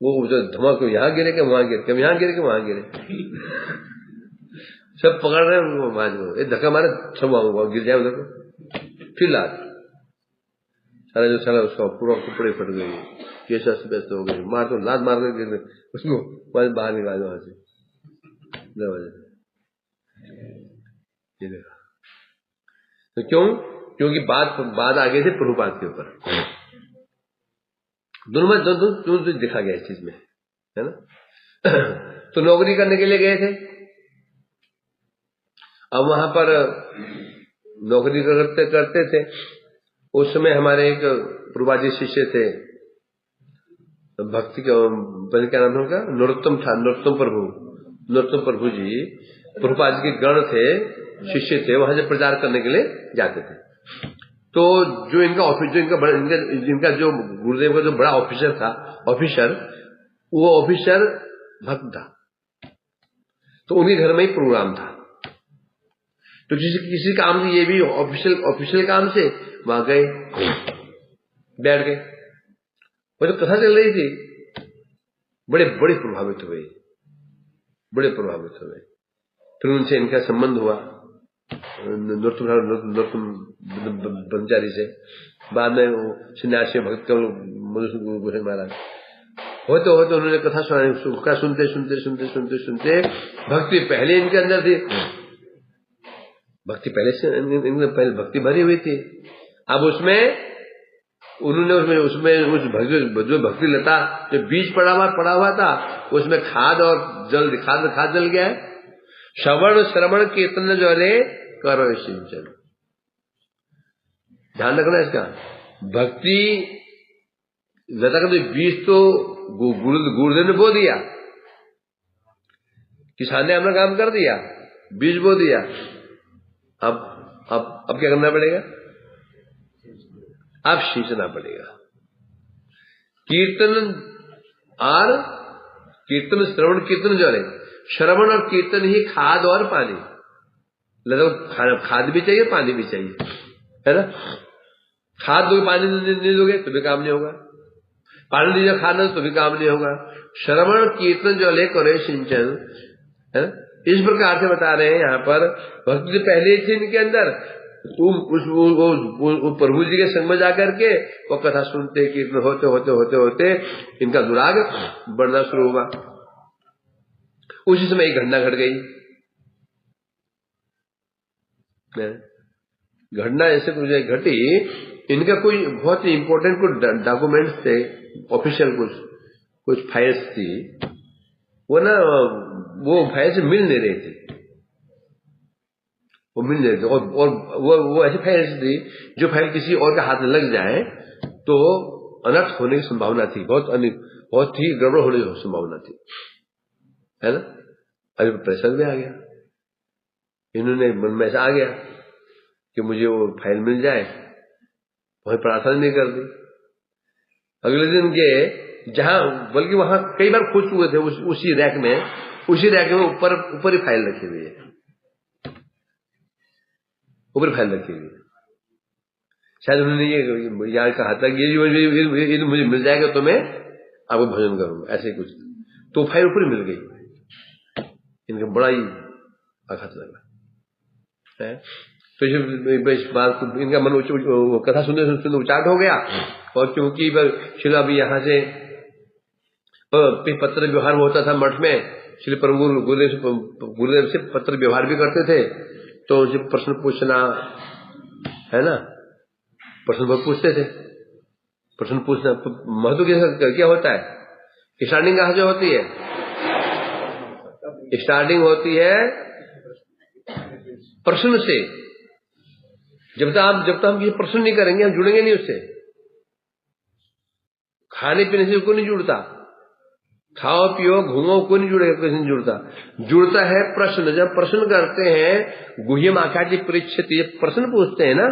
वो जो धमाक यहाँ गिरे के वहां गिरे, कभी यहाँ गिरे के वहां गिरे। सब पकड़ रहे हैं उनको, मान को एक धक्का मारे सब गिर जाए उधर को, फिर लात सारा जो सारा उसका पूरा कपड़े फट गई, कैसा व्यस्त हो गई, मार तो लात मार कर गिर उसको बाहर निकाल वहां से दरवाजे से। तो क्योंकि बात आ गई थी प्रभुपाद के ऊपर, दोनों में दोनों दिखा गया इस चीज में, है ना। तो नौकरी करने के लिए गए थे, अब वहां पर नौकरी करते थे। उस समय हमारे एक प्रभुपाद शिष्य थे, भक्ति के क्या नाम था उनका, नरोत्तम प्रभु जी प्रभुपाद के गण थे, शिष्य थे, वहां से प्रचार करने के लिए जाते थे। तो जो इनका जो गुरुदेव का जो बड़ा ऑफिसर वो ऑफिसर भक्त था, तो उन्हीं घर में ही प्रोग्राम था। तो किसी काम से, ये भी ऑफिशियल काम से वहां गए, बैठ गए, वो तो कथा चल रही थी, बड़े प्रभावित हुए। फिर उनसे इनका संबंध हुआ नरोत्तम ब्रह्मचारी से, बाद में वो सन्यासी भक्त मधुसूदन महाराज होते उन्होंने कथा सुनते भक्ति पहले इनके अंदर थी, भक्ति पहले से इनमें पहले भक्ति भरी हुई थी। अब उसमें उन्होंने उस भक्ति लता जो बीज पड़ा हुआ था, उसमें खाद जल गया है। श्रवण कीर्तन जो है करो सिंचन, ध्यान रखना इसका। भक्ति लता का बीज तो गुरुदेव ने बो दिया, किसान ने अपना काम कर दिया, बीज बो दिया। अब क्या करना पड़ेगा, अब सींचना पड़ेगा। श्रवण कीर्तन जो है, श्रवण और कीर्तन ही खाद और पानी, मतलब खाद भी चाहिए पानी भी चाहिए, है ना। खाद दोगे पानी नहीं दोगे तो भी काम नहीं होगा, पानी दीजिए खाद तो भी काम नहीं होगा। श्रवण कीर्तन जो ले करे सिंचन, है ना। इस प्रकार से बता रहे हैं यहाँ पर, भक्ति जो पहले थी इनके अंदर, प्रभु जी के संग में जाकर के वो कथा सुनते, कीर्तन होते इनका दुराग बढ़ना शुरू हुआ। उसी समय एक घटना घट गई, घटना ऐसे कुछ घटी, इनका कोई बहुत ही इंपॉर्टेंट कुछ डॉक्यूमेंट्स थे, ऑफिशियल कुछ फाइल्स थी, वो फाइल से मिल नहीं रही थी, और वो ऐसी फाइल्स थी जो फाइल किसी और के हाथ में लग जाए तो अनर्थ होने की संभावना थी, बहुत ही गड़बड़ होने की संभावना थी, है ना। अभी प्रेशर भी आ गया, इन्होंने मन में ऐसा आ गया कि मुझे वो फाइल मिल जाए, वही प्रार्थना नहीं कर दी। अगले दिन के जहां, बल्कि वहां कई बार खोज चुके थे, उसी रैक में ऊपर ही फाइल रखी हुई है, ऊपर फाइल रखी हुई है। शायद उन्होंने ये यार कहा था कि ये मुझे मिल जाएगा तो मैं आपको भोजन करूंगा, ऐसे कुछ। तो फाइल ऊपर मिल गई, इनका बड़ा ही आघात लगा है। तो इस बात को इनका मन कथा सुनते उचाट हो गया, और क्योंकि शिला भी यहाँ से पत्र व्यवहार होता था मठ में, श्री प्रभु गुरुदेव से पत्र व्यवहार भी करते थे, तो उनसे प्रश्न पूछना, है ना, प्रश्न बहुत पूछते थे। प्रश्न पूछना महत्व क्या होता है। स्टार्टिंग कहाँ से होती है, स्टार्टिंग होती है प्रश्न से। जब तक हम ये प्रश्न नहीं करेंगे, हम जुड़ेंगे नहीं उससे। खाने पीने से कोई नहीं जुड़ता, खाओ पियो घूमो कोई नहीं जुड़ेगा, किसी नहीं जुड़ता है प्रश्न। जब प्रश्न करते हैं, गुह्यम आख्याति परीक्षित, ये प्रश्न पूछते हैं ना,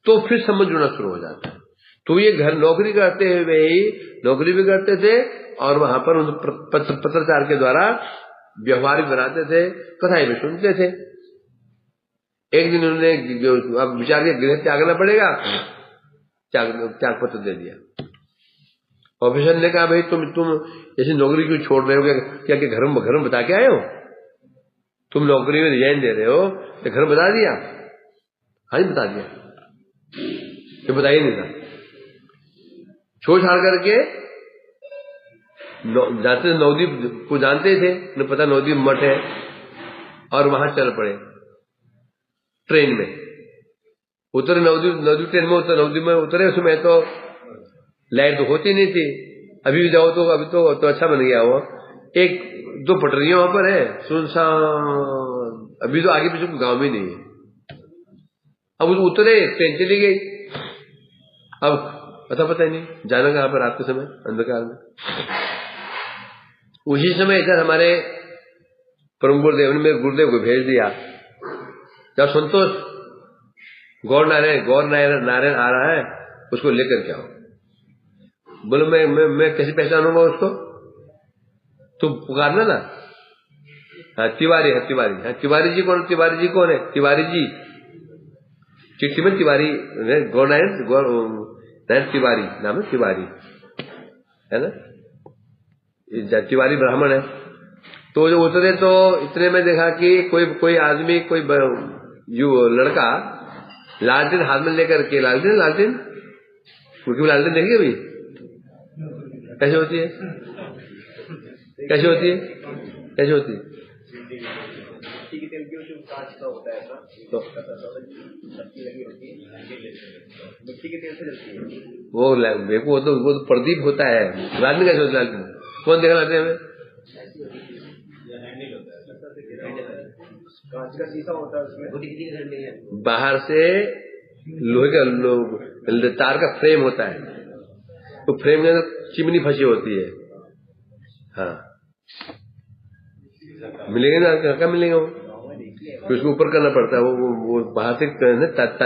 तो फिर समझ जुड़ना शुरू हो जाता है। तो ये घर नौकरी करते हुए ही नौकरी भी करते थे, और वहां पर पत्रचार के द्वारा व्यवहार भी बनाते थे, कथाएं भी सुनते थे। एक दिन उन्होंने अब विचार के गृह त्यागना पड़ेगा, त्याग पत्र दे दिया। ऑफिसर ने कहा, भाई तुम ऐसी नौकरी क्यों छोड़ रहे हो, क्या घर में बता के आए हो? तुम नौकरी में रिजाइन दे रहे हो तो घर बता दिया? हाँ जी बता दिया, तो बता ही नहीं था। छोड़ छाड़ करके जाते नवदीप को जानते थे, उन्हें पता नवदीप मठ है, और वहां चल पड़े ट्रेन में। उतरे नवदीप ट्रेन में उतर, नवदीप में उतरे। उसमें तो लाइट तो होती नहीं थी, अभी भी जाओ तो अभी तो अच्छा बन गया वो, एक दो पटरियां वहां पर है, सुनसान, अभी तो आगे पीछे गांव भी नहीं है। अब उतरे, ट्रेन चली गई, अब पता ही नहीं जाना कहां पर रात के समय अंधकार में। उसी समय इधर हमारे परम गुरुदेव ने मेरे गुरुदेव को भेज दिया, जब संतोष गौर नारायण आ रहा है, उसको लेकर के आओ। बोलो मैं कैसे पहचानूंगा उसको? तुम पुकारना ना। हाँ तिवारी है, तिवारी। हाँ तिवारी जी कौन? तिवारी जी कौन है? तिवारी जी चिट्ठी में तिवारी, गौर नारायण तिवारी नाम है, तिवारी है ना, तिवारी ब्राह्मण है। तो जो उतरे तो इतने में देखा कि कोई आदमी, कोई लड़का लालटेन हाथ में लेकर के, लालटेन क्योंकि लालटेन देखिए अभी कैसे होती है, कैसे होती है, कैसे होती है? कांच का होता है तो मिट्टी के तेल से जलती है वो तो प्रदीप होता है। लालटेन कैसे होता है? कौन देखा लालटेन में? कांच का शीशा होता है, उसमें बाहर से लोहे का तार का फ्रेम होता है, तो फ्रेम के अंदर चिमनी फंसी होती है। हाँ मिलेंगे ना, क्या मिलेंगे वो, तो उसको ऊपर करना पड़ता है। वो बाहर से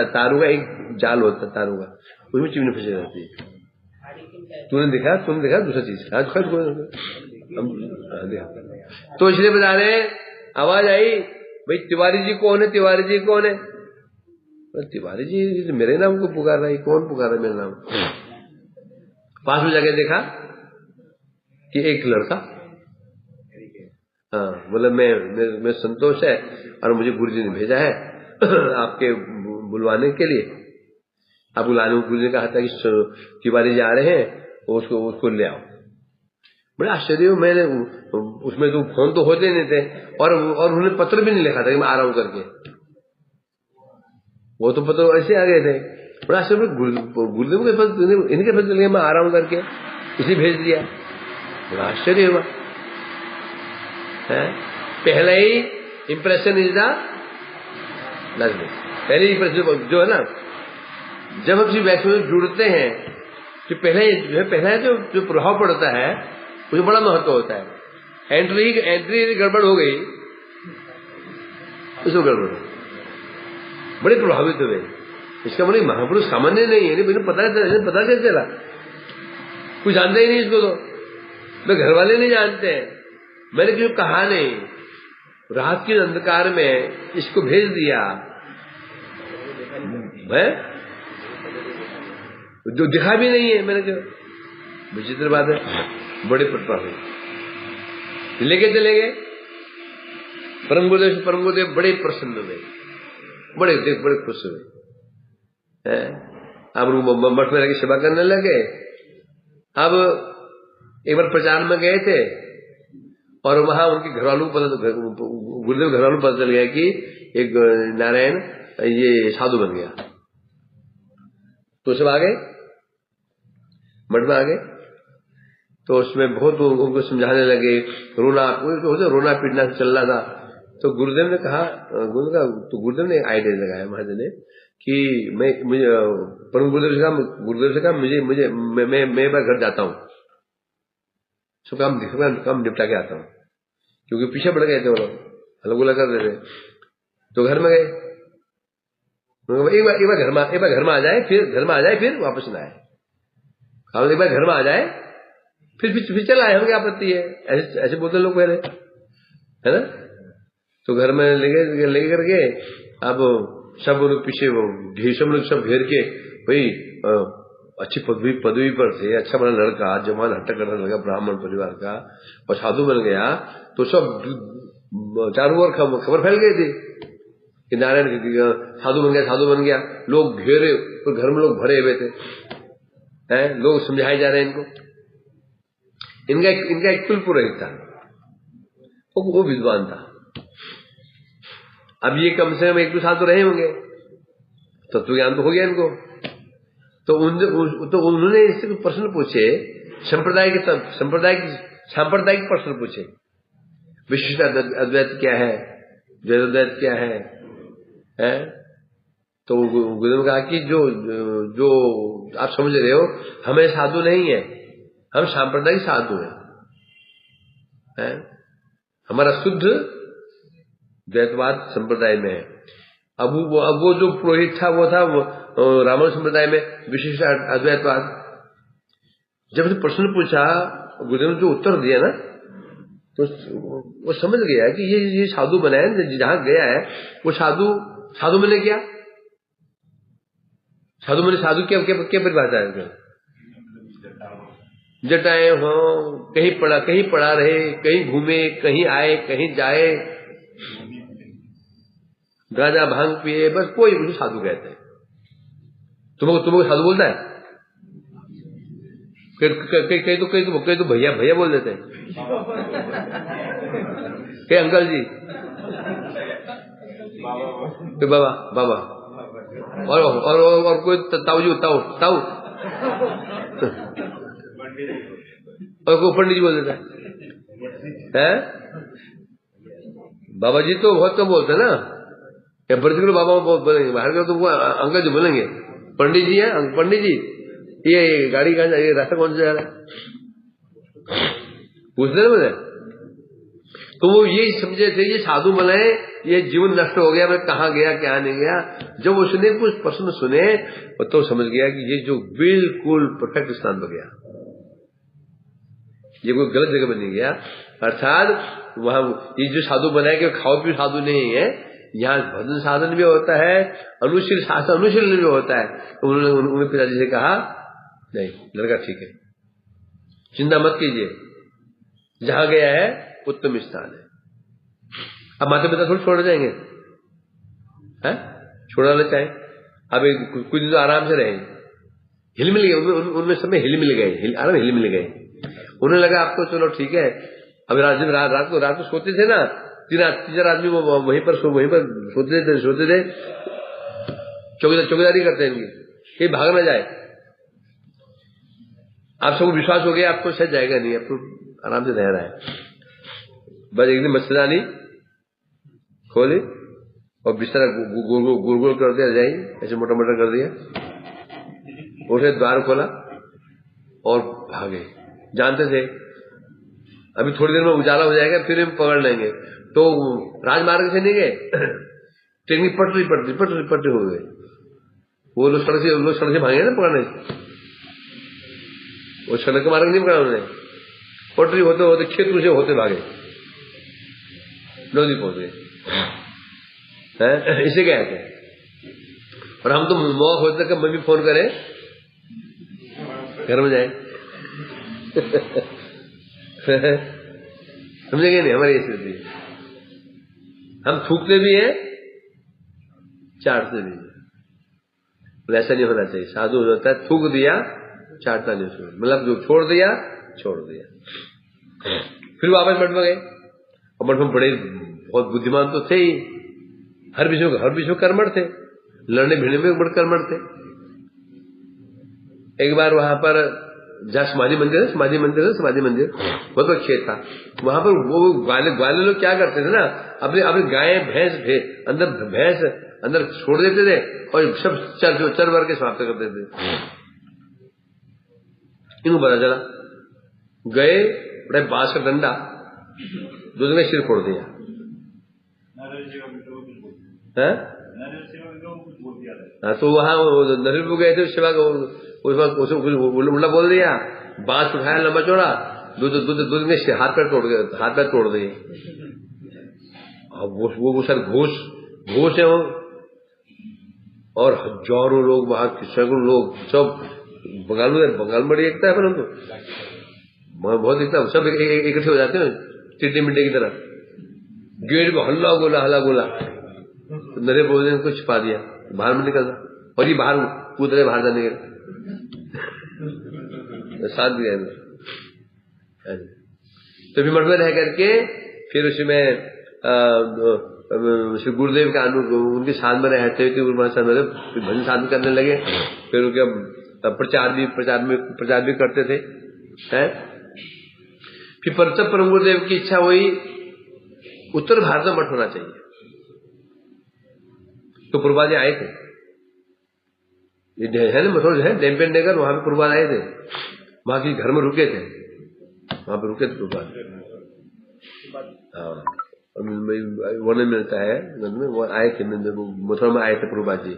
तारों का एक जाल होता है, तारों का, उसमें चिमनी फंसी रहती है। तूने देखा दूसरा चीज आज खत तो इसलिए बता रहे, आवाज आई भाई तिवारी जी कौन है, तिवारी जी कौन है? तिवारी जी मेरे नाम को पुकार रहा है, कौन पुकार रहा है मेरा नाम? पास में जाके देखा कि एक लड़का, हाँ बोले मैं संतोष है और मुझे गुरुजी ने भेजा है आपके बुलवाने के लिए। आप बुलाने, गुरुजी ने कहा था कि तिवारी जी आ रहे हैं, उसको ले आओ। बड़ा आश्चर्य, मैंने उसमें तो फोन तो होते नहीं थे, और उन्होंने पत्र भी नहीं लिखा था कि मैं आ रहा हूं करके, वो तो पत्र ऐसे आ गए थे। बड़ा आश्चर्य, गुरुदेव के पास, इनके पास चले गए मैं आ रहा हूं करके, इसी भेज दिया। बड़ा आश्चर्य हुआ है। पहला ही इंप्रेशन इज द लास्ट। पहले इंप्रेशन जो है ना, जब हम किसी व्यक्ति में जुड़ते हैं तो पहला जो प्रभाव पड़ता है उसमें बड़ा महत्व होता है। एंट्री गड़बड़ हो गई, उसको गड़बड़ बड़े प्रभावित हुए। इसका मतलब महापुरुष सामान्य नहीं है, मुझे पता कैसे चला? कुछ जानते ही नहीं इसको, तो मैं घर वाले नहीं जानते हैं, मैंने क्यों कहा नहीं, रात के अंधकार में इसको भेज दिया है, जो दिखा भी नहीं है। मैंने क्यों, विचित्र बात है। बड़े प्रभावित लेके चले गए परम गुरुदेव बड़े प्रसन्न हुए, बड़े खुश हुए। अब मठ में रहकर सेवा करने लगे। अब एक बार प्रचार में गए थे और वहां उनके गुरुदेव घरवालों पता चल गया कि एक नारायण ये साधु बन गया। तो सब आ गए, मठ में आ गए, तो उसमें बहुत उनको समझाने लगे, रोना पीटना चल रहा था। तो गुरुदेव ने कहा, गुरुदेव ने आइडिया लगाया महाजन ने कि मुझे परम गुरुदेव से कहा मैं घर जाता हूँ, सब काम निपटा के आता हूँ, क्योंकि पीछे पड़ गए थे वो लोग, हल्ला कर रहे थे। तो घर में गए, एक बार घर में आ जाए, फिर वापस ना आए। एक बार घर में आ जाए फिर चला आए, हमें क्या आपत्ति है? ऐसे बोलते लोग पहले, है ना। तो घर में लेके करके अब सब लोग पीछे सब घेर के, भाई अच्छी पदवी पर थे, अच्छा बना लड़का, जवान हट्टा करने लगा, ब्राह्मण परिवार का और साधु बन गया, तो सब चारों ओर खबर फैल गई थी कि नारायण साधु बन गया। लोग घेरे और घर में लोग भरे हुए थे, हैं, लोग समझाए जा रहे हैं इनको। इनका एक कुल पुरोहित था, वो विद्वान था। अब ये कम से कम 1-2 साल तो रहे होंगे, तत्व ज्ञान तो हो गया इनको। तो उन्होंने इससे कुछ प्रश्न पूछे, सांप्रदायिक प्रश्न पूछे। विशिष्ट अद्वैत क्या है, द्वैत क्या है? तो गुरुदेव ने कहा कि जो आप समझ रहे हो, हमें साधु नहीं है, हम सांप्रदायिक साधु हैं। हमारा शुद्ध द्वैतवाद संप्रदाय में है। अब वो जो पुरोहित था, वो था रामानुज संप्रदाय में विशिष्ट अद्वैतवाद। जब से प्रश्न पूछा, गुरुदेव ने जो उत्तर दिया ना, तो वो समझ गया कि ये साधु बना है, जहां गया है वो साधु मैंने क्या, साधु क्या परिभाषा है? जटाएं हो, कहीं पड़ा रहे, कहीं घूमे, कहीं आए, कहीं जाए, गांजा भांग पिए, बस कोई मुझे साधु कहते हैं। तुमको साधु बोलता है? कहीं तो भैया बोल देते हैं, कहीं अंकल जी, तो बाबा और कोई ताऊ और कोई पंडित जी बोल देता है। बाबा जी तो बहुत कम बोलते हैं ना, या पर्टिकुलर बाबा बोलेंगे, बाहर के तो वो अंकल जी बोलेंगे। पंडित जी है, पंडित जी ये गाड़ी कहाँ जा रही है, रास्ता कौन से जा रहा है, पूछते ना मुझे। तो वो ये समझे थे ये साधु बनाए, ये जीवन नष्ट हो गया, मैं कहाँ गया क्या नहीं गया। जब उसने कुछ प्रश्न सुने तो समझ गया कि ये जो बिल्कुल परफेक्ट स्थान पर गया, ये कोई गलत जगह पर नहीं गया। अर्थात वहां ये जो साधु बनाए कि खाओ पियो साधु नहीं है, यहाँ भजन साधन भी होता है, अनुशील शासन अनुशीलन भी होता है। तो उन्होंने पिताजी से कहा, नहीं लड़का ठीक है, चिंता मत कीजिए, जहां गया है उत्तम स्थान है। अब माता पिता थोड़ी छोड़ जाएंगे, छोड़ना चाहे, अब कुछ दिन तो आराम से रहे, हिल मिल गए उनमें, समय हिल मिल गए, आराम हिल मिल गए। उन्हें लगा आपको चलो ठीक है। अब रात को सोते थे ना, 3-4 आदमी वहीं पर सोते थे, चौकीदारी करते हैं इनकी, कहीं भाग ना जाए। आप सबको विश्वास हो गया आपको शायद जाएगा नहीं, आपको आराम से रह रहा है। बस एक दिन मच्छरदानी खोली और बिस्तर गोल कर दिया, जाए ऐसे मोटा कर दिया, उसे द्वार खोला और भागे। जानते थे अभी थोड़ी देर में उजाला हो जाएगा, फिर हम पकड़ लेंगे। तो राजमार्ग से नहीं गए, ट्रेन की पटरी हो गई। वो लोग सड़क से भागे ना पकड़ने, वो सड़क के मार्ग नहीं पकड़ा उन्होंने, पटरी होते खेत से होते भागे, नदी पहुंच गए। इसे गए थे। और हम तो मौका होते कि मम्मी फोन करे घर में जाए। समझेंगे नहीं हमारी स्थिति, हम थूकते भी हैं, चाटते भी हैं। ऐसा नहीं होना चाहिए। साधु होता है थूक दिया, चाटता नहीं उसको, मतलब जो छोड़ दिया। फिर वापस मठ में गए, और मठ में बड़े बहुत बुद्धिमान तो थे ही, हर विषय कर्मठ थे, लड़ने भिड़ने में बड़े कर्मठ थे। एक बार वहां पर जहाँ समाधि मंदिर बहुत अच्छे था, वहां पर वो ग्वाले लोग क्या करते थे ना, अपने गाय भैंस अंदर छोड़ देते थे और सब चर भर के समाप्त कर देते थे। इनको पता चला, गए बड़े बांस का डंडा, दूध में सिर फोड़ दिया। तो वहां नरीपुर गए थे, शिवा को उल्टा बोल दिया, बांस उठाया लंबा चौड़ा, दूध में हाथ पैर तोड़ दिए। अब वो सर घोष है वो, और हजारों लोग वहां, सैकड़ों लोग, सब बंगाल में बड़ी एकता है, परंतु बहुत एकता, सब इकट्ठे हो जाते हैं टिड्डी मिट्टी की तरह, गेट में हल्ला गोला तो नरे बोलने ने कुछ छिपा दिया, बाहर में निकलना, और ये बाहर कूद रहे बाहर जाने के साथ भी गए। तो भी मठ में रह करके फिर उसमें श्री गुरुदेव का उनके साथ में रहते हुए भजन साधन करने लगे। फिर उनके प्रचार भी करते थे, हैं। फिर परम गुरुदेव की इच्छा हुई उत्तर भारत में मठ होना चाहिए, तो पूर्वाजी आए थे, ये है ना मठोर है डेम्पेन नगर, वहां पे पूर्वाज आए थे, वहां के घर में रुके थे, वहां पे रुके थे पूर्वाज। हाँ, वर्णन मिलता है वो आए थे, मथुरा में आए थे पूर्वाज जी।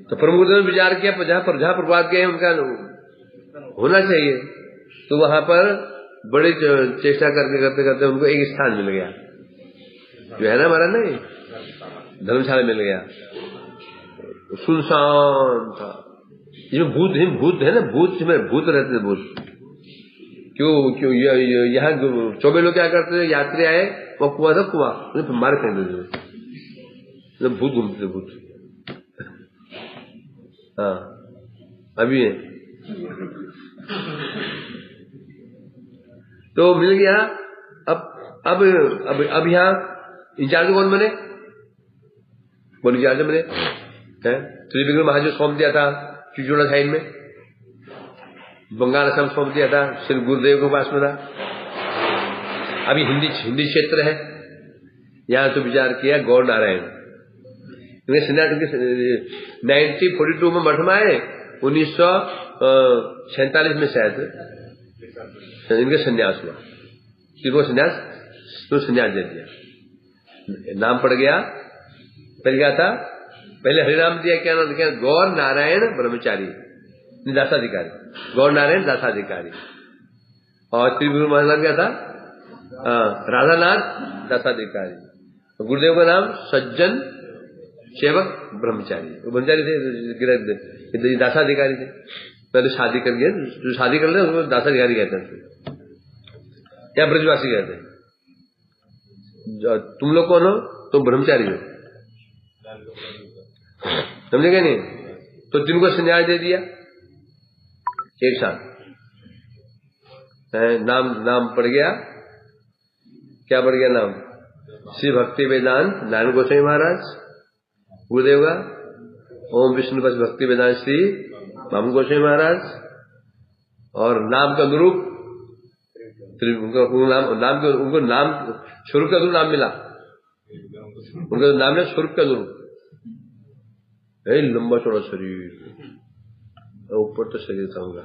तो परम गुरुदेव ने विचार किया जहां प्रभात गए उनका होना चाहिए, तो वहां पर बड़ी चेष्टा करते करते उनको एक स्थान मिल गया, जो है ना हमारा नहीं धर्मशाला मिल गया, सुनसान था। इसमें भूत है ना, भूत रहते थे, भूत क्यों यहाँ 24 लोग क्या करते थे, यात्री आए वो कुआं था, कुआं मार फेंक देते, भूत घूमते थे भूत। हाँ अभी है। तो मिल गया। अब यहाँ इंचार्ज कौन बने, कौन इंचार्ज बने, त्रिविक्रम महाराज सौंप दिया था चिचोड़ा साइड में, बंगाल असम सौंप दिया था, श्री गुरुदेव के पास में था। अभी हिंदी क्षेत्र है, यहाँ तो विचार किया गौर नारायण, 1942 में मठ में आए, 1947 में शायद इनका संन्यास हुआ, संन्यास दे दिया, नाम पड़ गया। पहले क्या था, पहले हरिनाम दिया, क्या नाम दिया, गौर नारायण ब्रह्मचारी दासाधिकारी, गौर नारायण दासाधिकारी। और त्रिभुवन महाराज क्या था, राधानाथ दासाधिकारी। गुरुदेव का नाम सज्जन सेवक ब्रह्मचारी, ब्रह्मचारी थे, दासाधिकारी थे। पहले शादी कर गए, जो शादी कर ले उसको दासाधिकारी कहते हैं, या ब्रजवासी कहते हैं। तुम लोग कौन हो, तुम ब्रह्मचारी हो, समझे क्या नहीं। तो जिनको संन्यास दे दिया एक साथ, नाम पड़ गया, क्या पड़ गया नाम, श्री भक्ति वेदांत नारायण गोसाई महाराज गुरुदेव का, ओम विष्णुपद भक्ति वेदांत श्री माम गोसाई महाराज। और नाम का अनुरूप उनको नाम स्वरूप का अनुरूप नाम मिला, उनका नाम है स्वरूप का अनुरूप, लंबा चौड़ा शरीर, ऊपर तो शरीर था उनका,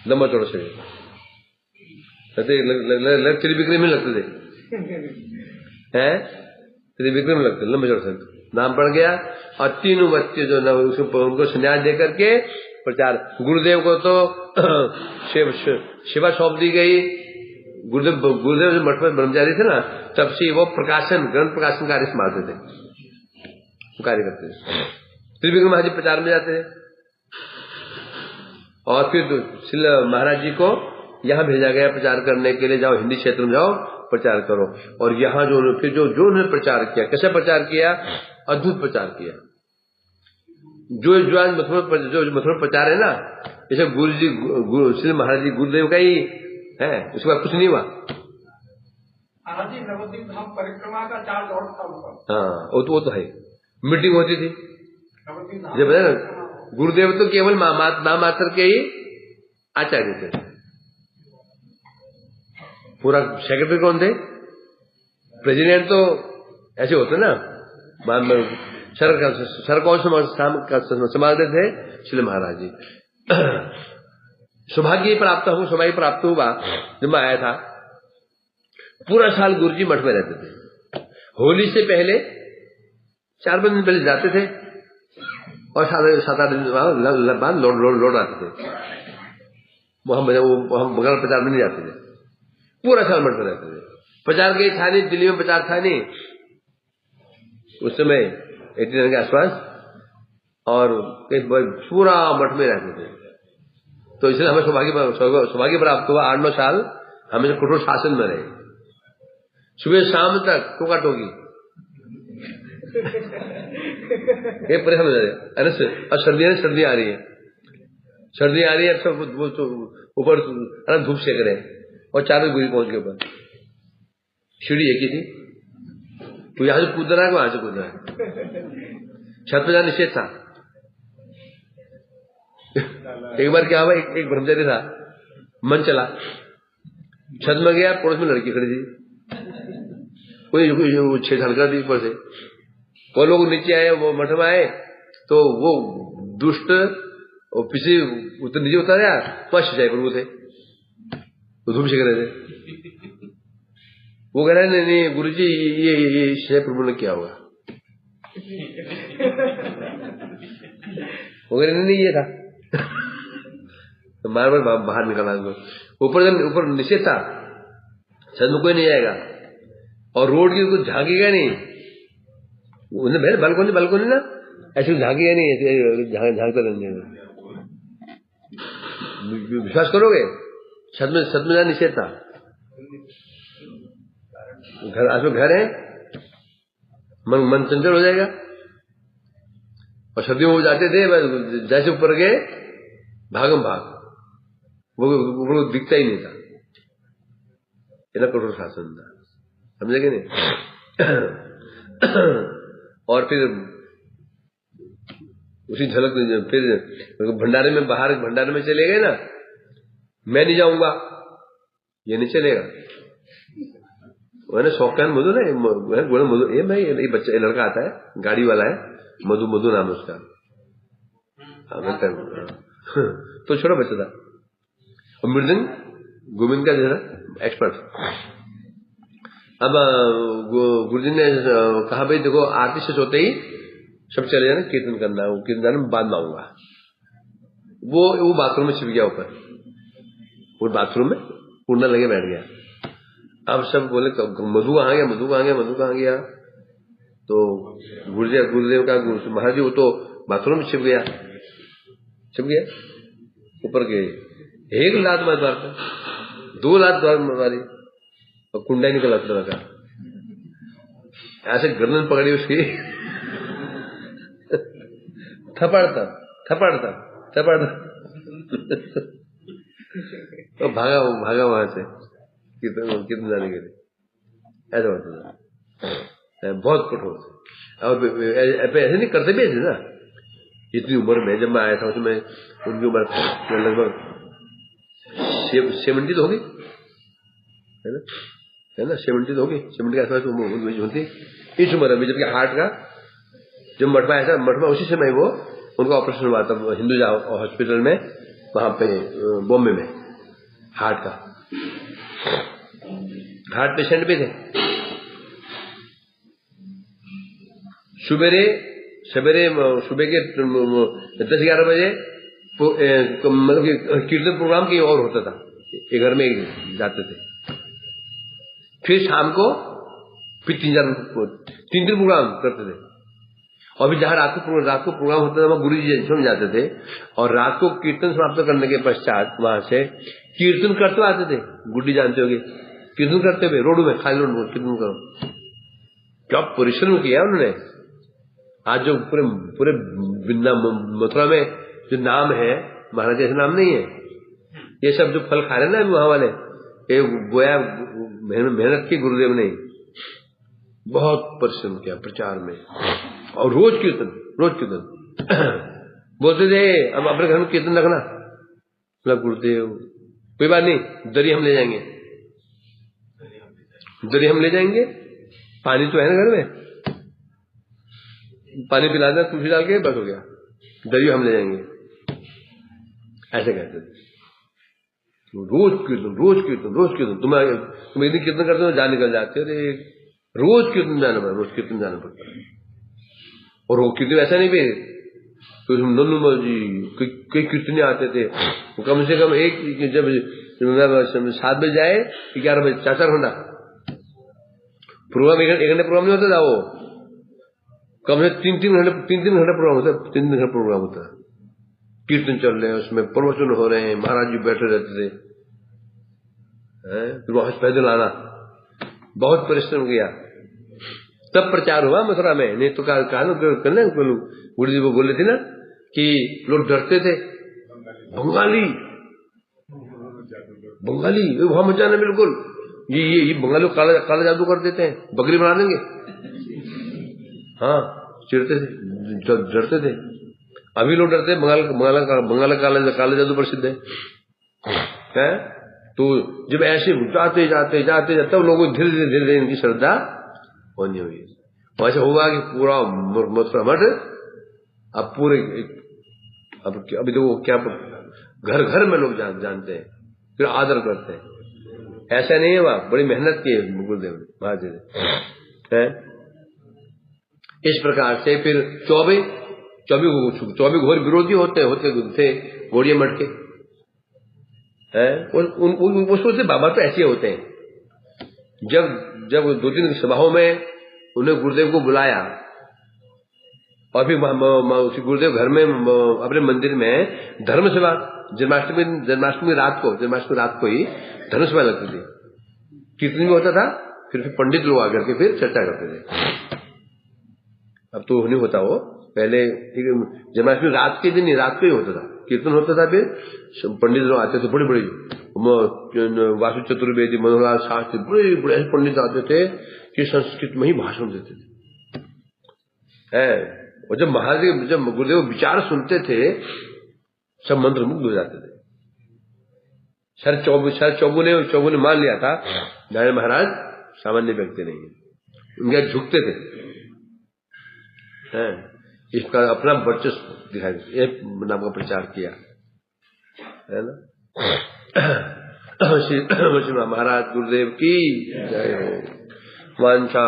लंबा चौड़ा शरीर, त्रिविक्रम में लगते थे, त्रिविक्रम में लगते, लंबा चौड़ा शरीर, नाम पड़ गया। और तीनों बच्चे जो ना उनको संन्यास दे करके प्रचार, गुरुदेव को तो सेवा सौंप दी गई। गुरुदेव जो मठ में ब्रह्मचारी थे ना, तब से वो ग्रंथ प्रकाशन कार्य संभालते थे, कार्य करते थे। त्रिविक्रम महाराज प्रचार में जाते थे, और फिर श्री महाराज जी को यहाँ भेजा गया प्रचार करने के लिए, जाओ हिंदी क्षेत्र में जाओ प्रचार करो। और यहाँ जो उन्होंने प्रचार किया, कैसे प्रचार किया, अद्भुत प्रचार किया। जो मथुरा प्रचार है ना, जैसे श्री महाराज जी गुरुदेव का ही है, उसके बाद कुछ नहीं हुआ। महाराज जी नवद्वीप धाम परिक्रमा का चार्ज और था। हाँ वो तो है, मीटिंग होती थी जब है ना, गुरुदेव तो केवल नाम मात्र के ही आचार्य थे, पूरा सेक्रेटरी कौन थे, प्रेसिडेंट तो ऐसे होते ना, सर कौन संभालते थे, श्री महाराज जी। सौभाग्य प्राप्त हुआ जब मैं आया था, पूरा साल गुरुजी मठ में रहते थे। होली से पहले 4-5 दिन पहले जाते थे, और 7-8 दिन बाद लौट आते थे। हम बगल प्रचार में नहीं जाते थे, पूरा साल मठ में रहते थे। प्रचार कहीं था नहीं, दिल्ली में प्रचार था नहीं उस समय 89 के आसपास, और पूरा मठ में रहते थे। तो इसलिए हमें सौभाग्य प्राप्त हुआ, 8-9 साल हमें कठोर शासन में रहे। सुबह शाम तक टोका टोकी, ये परेशान हो जाए। अरे अब सर्दियां आ रही है, सर्दियां आ रही है, सब ऊपर धूप सेक रहे हैं और 4 बजे गुरी पहुंच गए ऊपर। सीढ़ी एक ही थी, तो यहां से कूद रहा है, वहां से कूद रहा है। छत पे जाना निषेध था। एक बार क्या हुआ, एक ब्रह्मचारी था, मन चला, छत में गया, पड़ोस में लड़की खड़ी थी, कोई 6 साल का थी ऊपर से। वो लोग नीचे आए, वो मठ में आए, तो वो दुष्ट और पीछे नीचे उतारा, वहां सिंचाई प्रभु थे, वो धूप सेक रहे थे। वो कह रहे नहीं गुरुजी, ये सिंचाई प्रभु ने किया होगा। वो कह रहे नहीं ये था। तो बार बार बाहर निकला उसको। ऊपर निषेध था, छत में कोई नहीं आएगा और रोड की कुछ झांकेगा नहीं। उन्हें भैया बालकोनी ना ऐसे झांकेगा नहीं, ऐसे झांकते रहेंगे। विश्वास करोगे, छत में जाना निषेध था। घर है, मन चंचल हो जाएगा। और सर्दियों में जाते थे, जैसे ऊपर गए भागम भाग, वो दिखता ही नहीं था। इतना कठोर शासन था, समझे नहीं। और फिर उसी झलक, फिर भंडारे में, बाहर भंडारे में चले गए ना, मैं नहीं जाऊंगा, ये नहीं चलेगा। मैंने शौकान मधु ना, मधु ये मैं ये बच्चा, ये लड़का आता है, गाड़ी वाला है, मधु नाम उसका। तो छोटा बच्चा था, और मृदंग गोविंद का जो है एक्सपर्ट। अब गुरुजी ने कहा भाई देखो, आरती से सोते ही सब चले जाना, कीर्तन करना है, वो कीर्तन में बाद में आऊंगा। वो बाथरूम में छिप गया ऊपर, वो बाथरूम में उड़ना लगे बैठ गया। अब सब बोले मधु कहाँ गया। तो गुरुदेव का महाराज जी, वो तो बाथरूम में छिप गया ऊपर गए। 1 लात मारता, 2 लात मारी और कुंडा निकला तरह का, ऐसे गर्दन पकड़ी उसकी, थपड़ता तो भागा वहां से कीर्तन जाने के लिए। ऐसा होता था, बहुत कठोर थे। और ऐसे नहीं करते भी ऐसे ना। इतनी उम्र में जब मैं आया था, उसमें उनकी उम्र लगभग 70 तो होगी, है ना 70 तो होगी, 70 के आसपास होती इस उम्र में। जबकि हार्ट का जब मठ में आया था, मठ में उसी समय वो उनका ऑपरेशन हुआ था हिंदुजा हॉस्पिटल में, वहां पे बॉम्बे में, हार्ट का। हार्ट पेशेंट भी थे। सवेरे सुबह के 10-11 बजे मतलब कि कीर्तन प्रोग्राम कहीं और होता था, ये घर में जाते थे। फिर शाम को फिर 3 प्रोग्राम करते थे। और फिर जहां रात को प्रोग्राम होता था, वहां गुरु जी में जाते थे, और रात को कीर्तन समाप्त करने के पश्चात वहां से कीर्तन करते आते थे। गुड्डी जानते होगे, कीर्तन करते हुए रोड में, खाली रोड में कीर्तन करो। क्या परिश्रम किया उन्होंने। आज जो पूरे मथुरा में जो नाम है, महाराज ऐसा नाम नहीं है। ये सब जो फल खा रहे ना वहां वाले, ये गोया मेहनत की गुरुदेव ने, बहुत परिश्रम किया प्रचार में। और रोज कीर्तन बोलते थे, अब अपने घर में कीर्तन रखना। गुरुदेव कोई बात नहीं, दरी हम ले जाएंगे, पानी तो है ना घर में, पानी पिला देना तुलसी डाल के, बस हो गया, दरियो हम ले जाएंगे। ऐसे कहते थे। रोज कीर्तन तुम एक दिन कीर्तन करते हो, जान निकल जाते, अरे रोज कीर्तन जाना पड़ता है। और वो कीर्तन ऐसा नहीं भी तो नन्नू जी कई कीर्तने आते थे, कम से कम एक, जब 7 बजे जाए 11 बजे 4 घंटा प्रोग्राम, 1 घंटे प्रोग्राम नहीं होता था, वो कम से 3 घंटे प्रोग्राम होता। कीर्तन चल रहे हैं, उसमें प्रवचन हो रहे हैं, महाराज जी बैठे रहते थे, फिर वहां पैदल आना, बहुत परिश्रम किया, तब प्रचार हुआ मथुरा में। नहीं तो कहा गुरु जी वो बोले थे ना कि लोग डरते थे, बंगाली वहां मत जाना बिल्कुल, ये बंगाली काला जादू कर देते हैं, बकरी बना देंगे। हाँ, चिढ़ते थे, डरते थे। अभी लोग डरते हैं, बंगाल काला जादू प्रसिद्ध है। तो जब ऐसे जाते तब लोगों को धीरे धीरे इनकी श्रद्धा होनी हुई। वैसे हुआ कि पूरा मथुरा मठ अब पूरे, अब अभी तो क्या घर घर में लोग जानते हैं, फिर आदर करते हैं। ऐसा नहीं है, वहां बड़ी मेहनत की है गुरुदेव ने, महाराज ने। इस प्रकार से फिर 24 घोर विरोधी होते थे गौड़िया मठ के। उसमें बाबा तो ऐसे होते हैं। जब 2-3 सभाओं में उन्हें गुरुदेव को बुलाया, और फिर गुरुदेव घर में अपने मंदिर में धर्म सभा, जन्माष्टमी रात को ही धर्म सभा लगती थी, कीर्तन भी होता था। फिर पंडित लोग आकर के फिर चर्चा करते थे। अब तो नहीं होता वो, पहले जन्माष्टमी रात के दिन ही, रात को ही होता था, कीर्तन होता था। फिर पंडित लोग आते थे, बड़े वासु चतुर्वेदी, मनोहरलाल शास्त्री, बड़े ऐसे पंडित आते थे कि संस्कृत में ही भाषण देते थे। और जब गुरुदेव विचार सुनते थे, सब मंत्रमुग्ध हो जाते थे। सर चौबू ने मान लिया था, नारायण महाराज सामान्य व्यक्ति नहीं है, उनके झुकते थे। इसका अपना वर्चस्व दिखाई, एक नाम का प्रचार किया है ना। श्री महाराज गुरुदेव की जय हो। वांछा